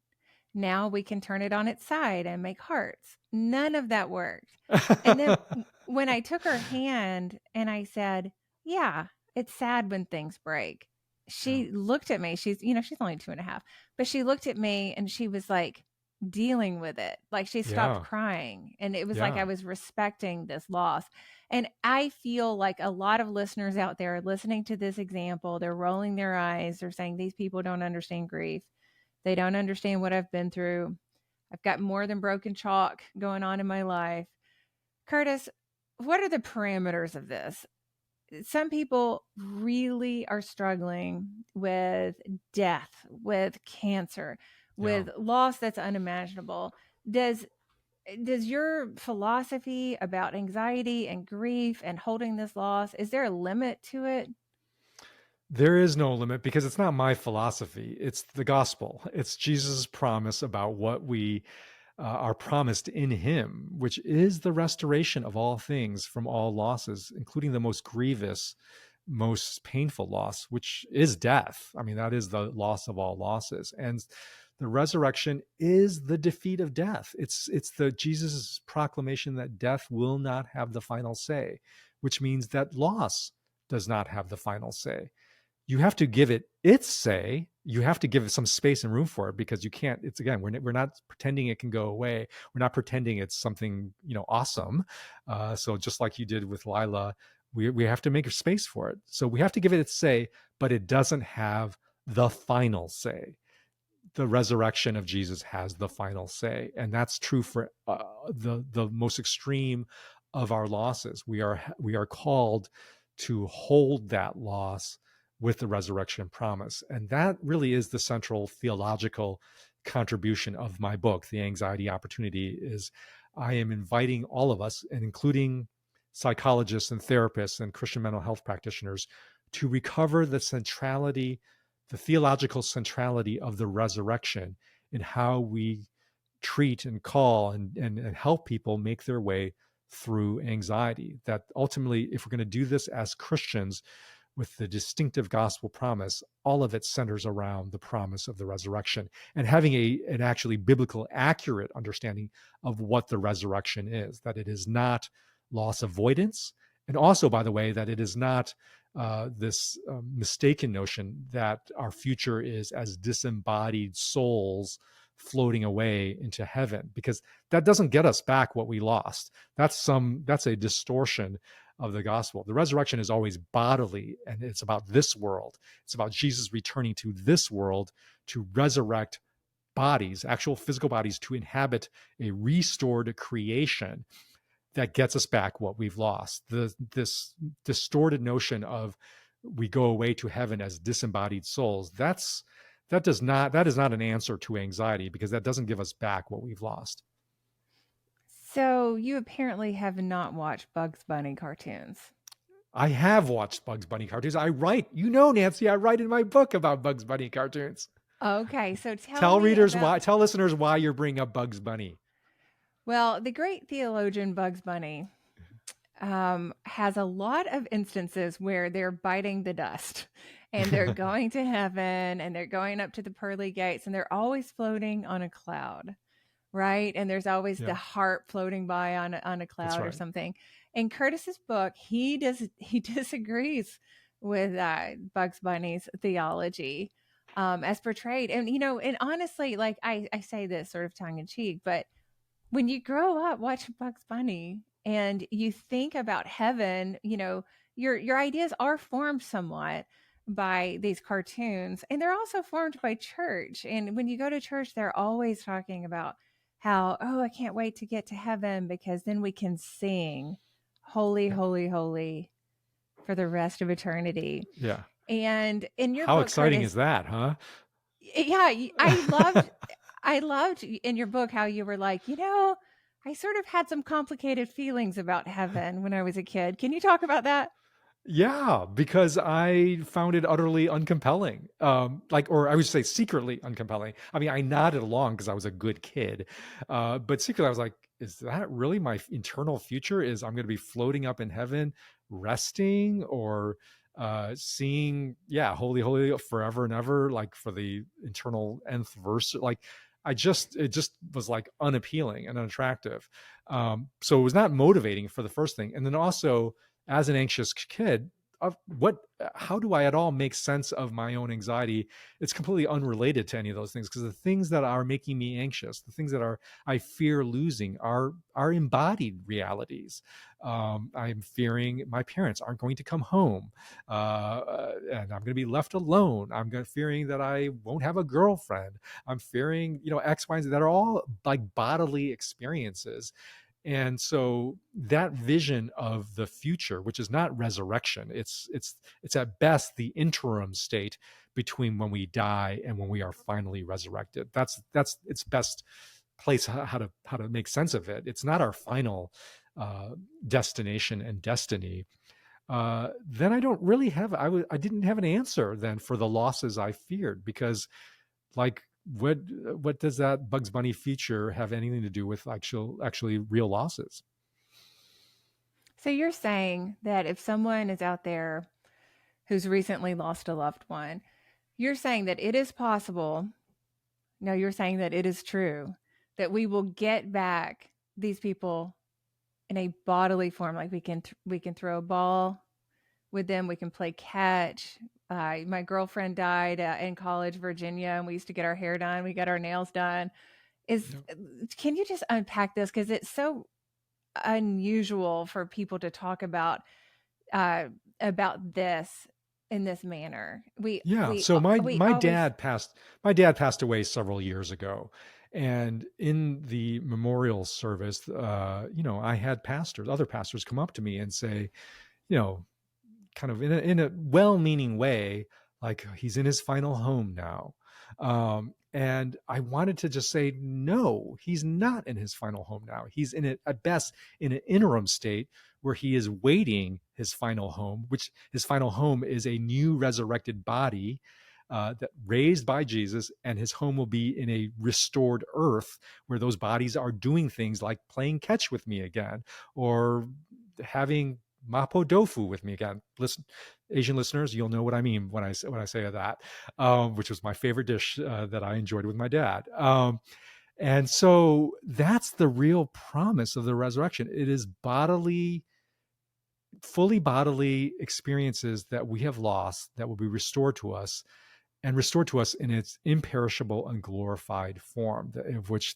Now we can turn it on its side and make hearts. None of that worked. And then when I took her hand and I said, yeah, it's sad when things break. Yeah. She looked at me. She's only 2.5, but she looked at me and she was like dealing with it. Like she stopped Yeah. crying. And it was like I Yeah. was respecting this loss. And I feel like a lot of listeners out there are listening to this example. They're rolling their eyes. They're saying, these people don't understand grief. They don't understand what I've been through. I've got more than broken chalk going on in my life. Curtis, what are the parameters of this? Some people really are struggling with death, with cancer, Yeah. with loss that's unimaginable. Does your philosophy about anxiety and grief and holding this loss, is there a limit to it? There is no limit, because it's not my philosophy. It's the gospel. It's Jesus' promise about what we are promised in him, which is the restoration of all things from all losses, including the most grievous, most painful loss, which is death. I mean, that is the loss of all losses. And the resurrection is the defeat of death. It's the Jesus' proclamation that death will not have the final say, which means that loss does not have the final say. You have to give it its say. You have to give it some space and room for it, because you can't, it's again, we're not pretending it can go away. We're not pretending it's something, awesome. So just like you did with Lila, we have to make space for it. So we have to give it its say, but it doesn't have the final say. The resurrection of Jesus has the final say, and that's true for the most extreme of our losses. We are called to hold that loss with the resurrection promise, and that really is the central theological contribution of my book, The Anxiety Opportunity. Is I am inviting all of us, and including psychologists and therapists and Christian mental health practitioners, to recover the theological centrality of the resurrection in how we treat and call and help people make their way through anxiety. That ultimately, if we're going to do this as Christians with the distinctive gospel promise, all of it centers around the promise of the resurrection, and having an actually biblical accurate understanding of what the resurrection is, that it is not loss avoidance. And also, by the way, that it is not this mistaken notion that our future is as disembodied souls floating away into heaven, because that doesn't get us back what we lost. That's a distortion of the gospel. The resurrection is always bodily, and it's about this world. It's about Jesus returning to this world to resurrect bodies, actual physical bodies, to inhabit a restored creation that gets us back what we've lost. This distorted notion of we go away to heaven as disembodied souls, that is not an answer to anxiety, because that doesn't give us back what we've lost. So you apparently have not watched Bugs Bunny cartoons. I have watched Bugs Bunny cartoons. I write, Nancy, I write in my book about Bugs Bunny cartoons. Okay, so tell listeners why you're bringing up Bugs Bunny. Well, the great theologian Bugs Bunny has a lot of instances where they're biting the dust and they're going to heaven and they're going up to the pearly gates, and they're always floating on a cloud, right? And there's always the heart floating by on a cloud or something. In Curtis's book, he disagrees with Bugs Bunny's theology as portrayed. And, and honestly, like I say this sort of tongue in cheek, but when you grow up watching Bugs Bunny and you think about heaven, your ideas are formed somewhat by these cartoons, and they're also formed by church. And when you go to church, they're always talking about how, oh, I can't wait to get to heaven because then we can sing holy, holy, holy for the rest of eternity. Yeah. And in your how book, exciting Curtis, is that, huh? Yeah, I loved in your book how you were like, I sort of had some complicated feelings about heaven when I was a kid. Can you talk about that? Yeah, because I found it utterly uncompelling. Or I would say secretly uncompelling. I mean, I nodded along because I was a good kid. But secretly I was like, is that really my internal future? Is I'm going to be floating up in heaven, resting, or seeing, holy, holy forever and ever, like for the eternal nth verse. Like it just was like unappealing and unattractive. So it was not motivating for the first thing. And then also, as an anxious kid, how do I at all make sense of my own anxiety? It's completely unrelated to any of those things, because the things that are making me anxious, the things that I fear losing, are embodied realities. I'm fearing my parents aren't going to come home, and I'm going to be left alone. I'm fearing that I won't have a girlfriend. I'm fearing, X, Y, and Z, that are all like bodily experiences. And so that vision of the future, which is not resurrection, it's at best the interim state between when we die and when we are finally resurrected. That's its best place how to make sense of it. It's not our final destination and destiny. Then I don't really have I didn't have an answer then for the losses I feared, because like what what does that Bugs Bunny feature have anything to do with actually real losses? So you're saying that if someone is out there who's recently lost a loved one, you're saying that it is possible. No, you're saying that it is true that we will get back these people in a bodily form. Like we can throw a ball with them. We can play catch. My girlfriend died in college, Virginia, and we used to get our hair done. We got our nails done. Is Yep. Can you just unpack this because it's so unusual for people to talk uh, about this in this manner. Yeah. So my We my always dad passed my dad passed away several years ago, and in the memorial service, I had other pastors, come up to me and say, you know, kind of in a well-meaning way, like he's in his final home now. And I wanted to just say, no, he's not in his final home now. He's in it at best in an interim state where he is waiting his final home, which his final home is a new resurrected body that raised by Jesus, and his home will be in a restored earth where those bodies are doing things like playing catch with me again, or having mapo tofu with me again. Listen, Asian listeners, you'll know what I mean when I say that, which was my favorite dish that I enjoyed with my dad. And so that's the real promise of the resurrection. It is fully bodily experiences that we have lost that will be restored to us, and restored to us in its imperishable and glorified form, of which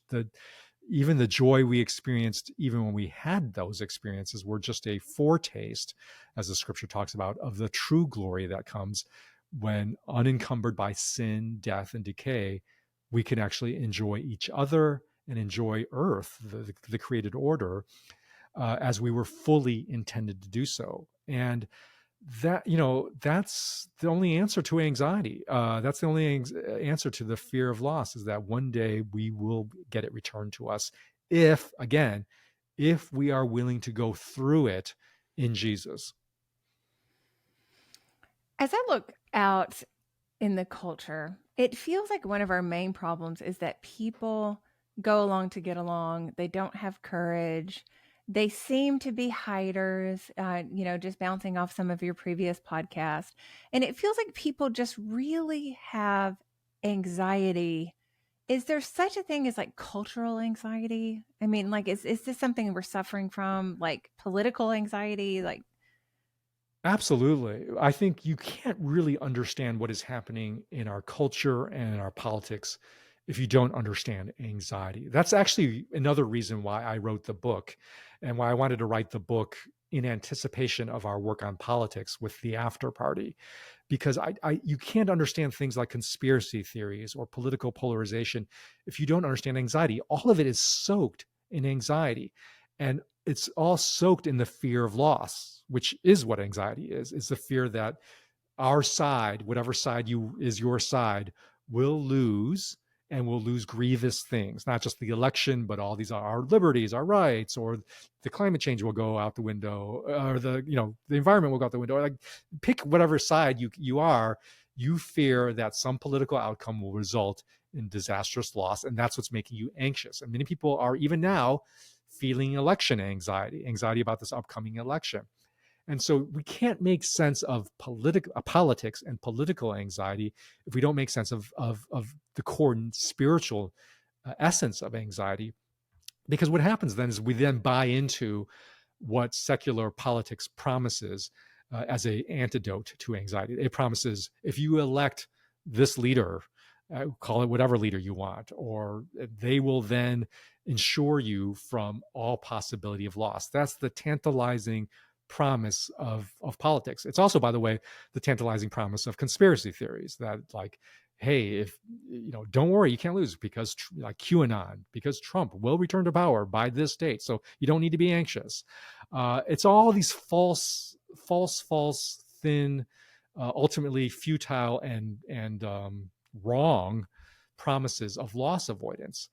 even the joy we experienced even when we had those experiences were just a foretaste, as the scripture talks about, of the true glory that comes when, unencumbered by sin, death, and decay, we can actually enjoy each other and enjoy earth, the created order, as we were fully intended to do so. And that's the only answer to anxiety. That's the only answer to the fear of loss, is that one day we will get it returned to us, if we are willing to go through it in Jesus. as I look out in the culture, it feels like one of our main problems is that people go along to get along. They don't have courage. They seem to be hiders, just bouncing off some of your previous podcasts. And it feels like people just really have anxiety. Is there such a thing as like cultural anxiety? I mean, like, is this something we're suffering from, like political anxiety? Like, Absolutely. I think you can't really understand what is happening in our culture and in our politics if you don't understand anxiety. That's actually another reason why I wrote the book, and why I wanted to write the book in anticipation of our work on politics with the after party, because you can't understand things like conspiracy theories or political polarization if you don't understand anxiety. All of it is soaked in anxiety, and it's all soaked in the fear of loss, which is what anxiety is the fear that our side, whatever side is your side, will lose, and will lose grievous things, not just the election, but all these are our liberties, our rights, or the climate change will go out the window, or the environment will go out the window. Like, pick whatever side you are, you fear that some political outcome will result in disastrous loss, and that's what's making you anxious. And many people are even now feeling election anxiety about this upcoming election. And so we can't make sense of politics and political anxiety if we don't make sense of the core spiritual essence of anxiety. Because what happens then is we then buy into what secular politics promises as a antidote to anxiety. It promises, if you elect this leader, call it whatever leader you want, or they will then ensure you from all possibility of loss. That's the tantalizing promise of politics. It's also, by the way, the tantalizing promise of conspiracy theories, that, like, hey, if don't worry, you can't lose, because like QAnon, because Trump will return to power by this date, so you don't need to be anxious. It's all these false, thin, ultimately futile and wrong promises of loss avoidance.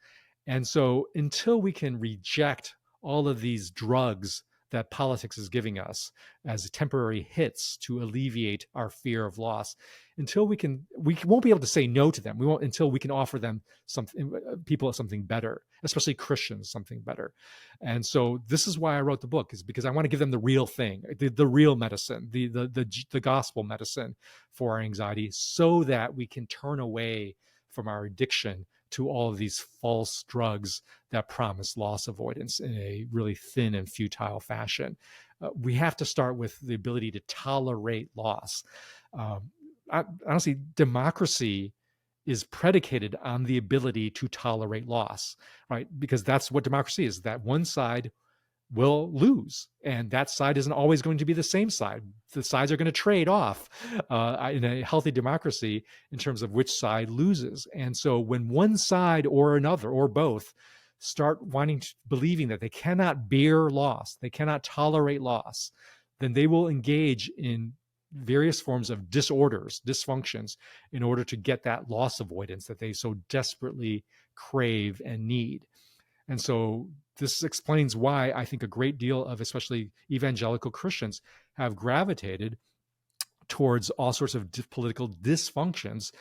And so until we can reject all of these drugs that politics is giving us as temporary hits to alleviate our fear of loss. Until we won't be able to say no to them. We won't until we can offer them something, people something better, especially Christians something better. And so this is why I wrote the book, is because I want to give them the real thing, the real medicine, the gospel medicine for our anxiety, so that we can turn away from our addiction to all of these false drugs that promise loss avoidance in a really thin and futile fashion. We have to start with the ability to tolerate loss. Honestly, democracy is predicated on the ability to tolerate loss, right? Because that's what democracy is, that one side will lose, and that side isn't always going to be the same side. The sides are going to trade off in a healthy democracy in terms of which side loses. And so when one side or another or both start believing that they cannot bear loss, they cannot tolerate loss, then they will engage in various forms of disorders, dysfunctions, in order to get that loss avoidance that they so desperately crave and need. And so this explains why I think a great deal of especially evangelical Christians have gravitated towards all sorts of political dysfunctions,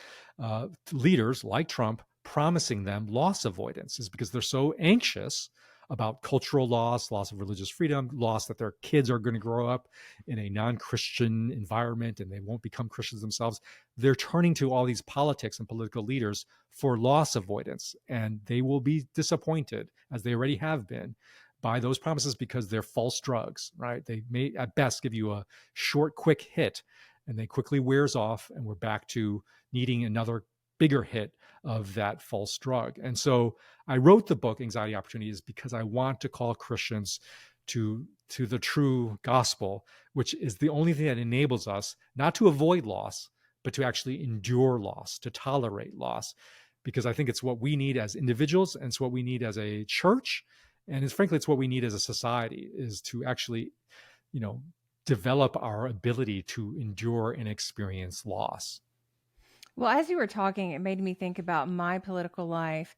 leaders like Trump promising them loss avoidance, is because they're so anxious about cultural loss of religious freedom, loss that their kids are going to grow up in a non-Christian environment and they won't become Christians themselves. They're turning to all these politics and political leaders for loss avoidance, and they will be disappointed, as they already have been, by those promises, because they're false drugs, right? They may at best give you a short, quick hit, and they quickly wears off, and we're back to needing another bigger hit of that false drug. And so I wrote the book Anxiety Opportunities because I want to call Christians to the true gospel, which is the only thing that enables us not to avoid loss, but to actually endure loss, to tolerate loss. Because I think it's what we need as individuals, and it's what we need as a church, and frankly, it's what we need as a society, is to actually, develop our ability to endure and experience loss. Well, as you were talking, it made me think about my political life.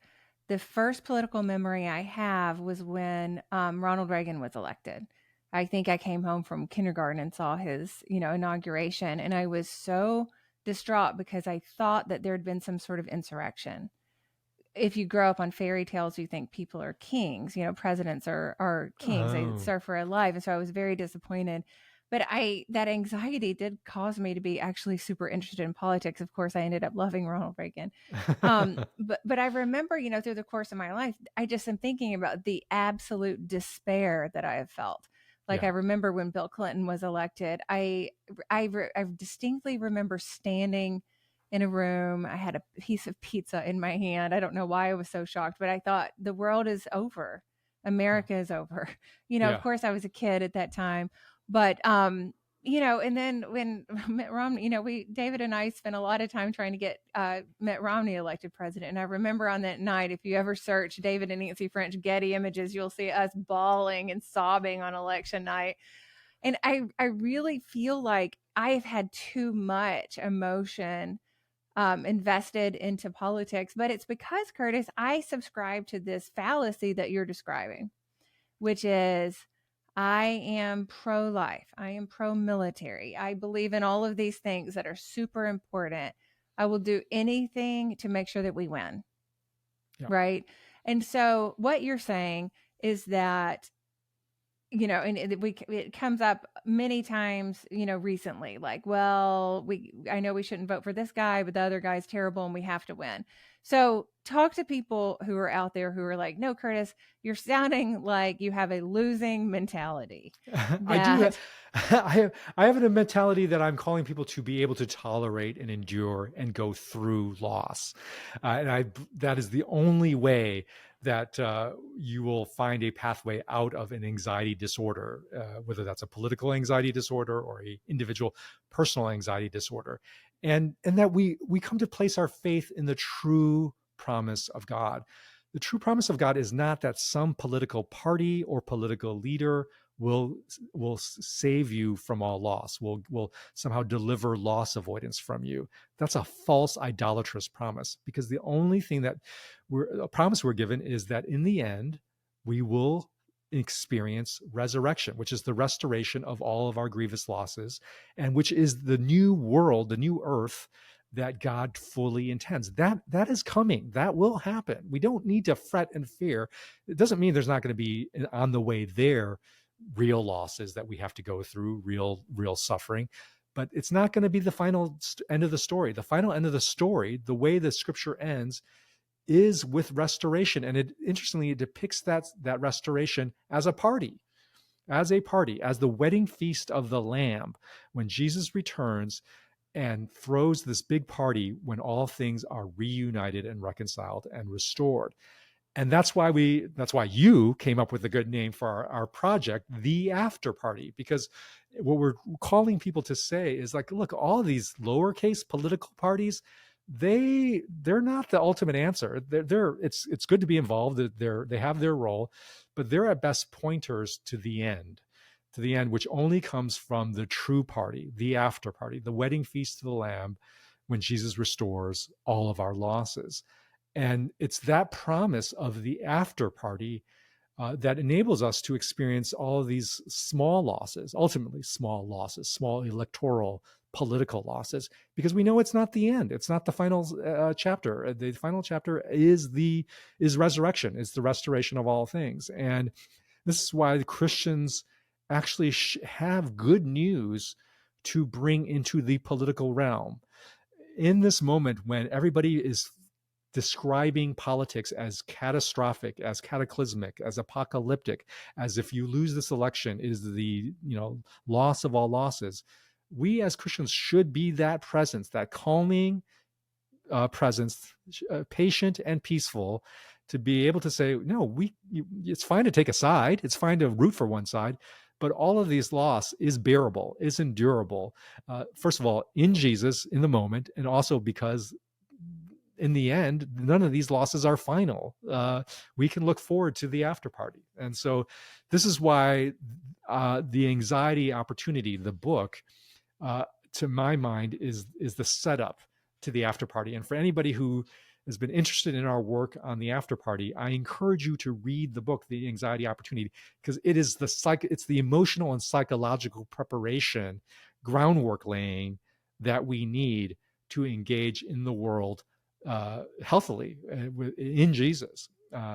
The first political memory I have was when Ronald Reagan was elected. I think I came home from kindergarten and saw his, inauguration, and I was so distraught because I thought that there had been some sort of insurrection. If you grow up on fairy tales, you think people are kings, presidents are kings. They Oh. serve for a life. And so I was very disappointed. But that anxiety did cause me to be actually super interested in politics. Of course, I ended up loving Ronald Reagan. But I remember, through the course of my life, I just am thinking about the absolute despair that I have felt. Like, Yeah. I remember when Bill Clinton was elected, I distinctly remember standing in a room. I had a piece of pizza in my hand. I don't know why I was so shocked, but I thought the world is over. America is over. Of Yeah. course I was a kid at that time, but and then when Mitt Romney, David and I spent a lot of time trying to get Mitt Romney elected president. And I remember on that night, if you ever search David and Nancy French Getty images, you'll see us bawling and sobbing on election night. And I really feel like I've had too much emotion invested into politics, but it's because, Curtis, I subscribe to this fallacy that you're describing, which is I am pro life, I am pro military, I believe in all of these things that are super important. I will do anything to make sure that we win. Yeah. Right. And so what you're saying is that and it comes up many times, recently, like, well, I know we shouldn't vote for this guy, but the other guy's terrible and we have to win. So talk to people who are out there who are like, no, Curtis, you're sounding like you have a losing mentality. I do. That I have a mentality that I'm calling people to be able to tolerate and endure and go through loss, that is the only way that you will find a pathway out of an anxiety disorder, whether that's a political anxiety disorder or a individual personal anxiety disorder, and that we come to place our faith in the true promise of God. The true promise of God is not that some political party or political leader will save you from all loss, will somehow deliver loss avoidance from you. That's a false idolatrous promise, because the only thing that a promise we're given is that in the end we will experience resurrection, which is the restoration of all of our grievous losses, and which is the new world, the new earth that God fully intends. That is coming. That will happen. We don't need to fret and fear. It doesn't mean there's not going to be on the way there real losses that we have to go through, real suffering, but it's not going to be the final end of the story. The final end of the story, the way the scripture ends, is with restoration. And it interestingly, it depicts that restoration as a party, as the wedding feast of the Lamb, when Jesus returns and throws this big party when all things are reunited and reconciled and restored. And that's why you came up with a good name for our project, The After Party, because what we're calling people to say is like, look, all these lowercase political parties, they're not the ultimate answer. It's good to be involved. They have their role, but they're at best pointers to the end, which only comes from the true party, the after party, the wedding feast of the Lamb, when Jesus restores all of our losses. And it's that promise of the after party that enables us to experience all of these small losses, ultimately small losses, small electoral, political losses, because we know it's not the end. It's not the final chapter. The final chapter is resurrection. It's the restoration of all things. And this is why the Christians actually have good news to bring into the political realm. In this moment when everybody is describing politics as catastrophic, as cataclysmic, as apocalyptic, as if you lose this election is the loss of all losses, we as Christians should be that presence, that calming presence, patient and peaceful, to be able to say, no, it's fine to take a side, it's fine to root for one side, but all of these loss is bearable, is endurable. First of all, in Jesus, in the moment, and also because in the end, none of these losses are final. We can look forward to the after party. And so this is why the anxiety opportunity, the book, to my mind, is the setup to the after party. And for anybody who has been interested in our work on the after party, I encourage you to read the book, The Anxiety Opportunity, because it's the emotional and psychological preparation, groundwork laying that we need to engage in the world healthily in Jesus.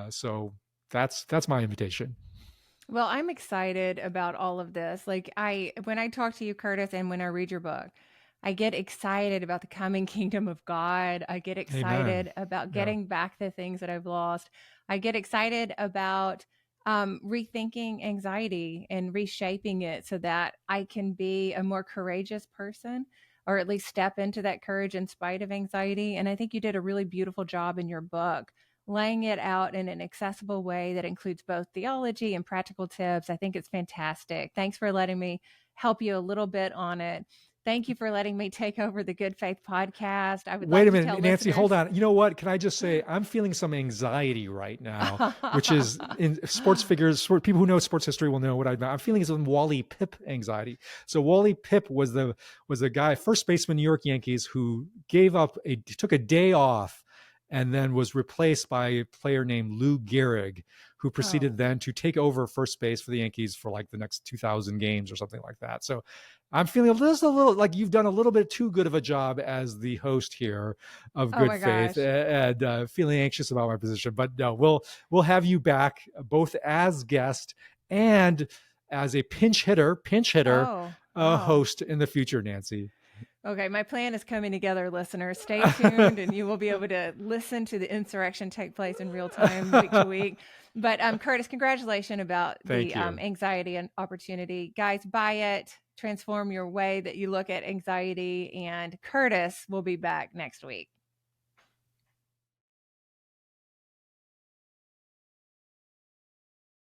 So that's my invitation. Well, I'm excited about all of this. Like when I talk to you, Curtis, and when I read your book, I get excited about the coming kingdom of God. I get Amen. excited about Yeah. getting back the things that I've lost. I get excited about rethinking anxiety and reshaping it so that I can be a more courageous person, or at least step into that courage in spite of anxiety. And I think you did a really beautiful job in your book, laying it out in an accessible way that includes both theology and practical tips. I think it's fantastic. Thanks for letting me help you a little bit on it. Thank you for letting me take over the Good Faith podcast. I would Wait like a to tell minute, Nancy, listeners. hold on. You know what? Can I just say I'm feeling some anxiety right now, which is in sports figures, people who know sports history will know what I'm feeling some Wally Pipp anxiety. So Wally Pipp was the guy, first baseman, New York Yankees, who took a day off and then was replaced by a player named Lou Gehrig, who proceeded Oh. then to take over first base for the Yankees for like the next 2,000 games or something like that. So I'm feeling a little like you've done a little bit too good of a job as the host here of Oh Good my Faith, gosh. and feeling anxious about my position. But no, we'll have you back both as guest and as a pinch hitter Oh, wow. host in the future, Nancy. Okay, my plan is coming together, listeners. Stay tuned, and you will be able to listen to the insurrection take place in real time, week to week. But Curtis, congratulations about the Thank you. anxiety and opportunity. Guys, buy it. Transform your way that you look at anxiety. And Curtis will be back next week.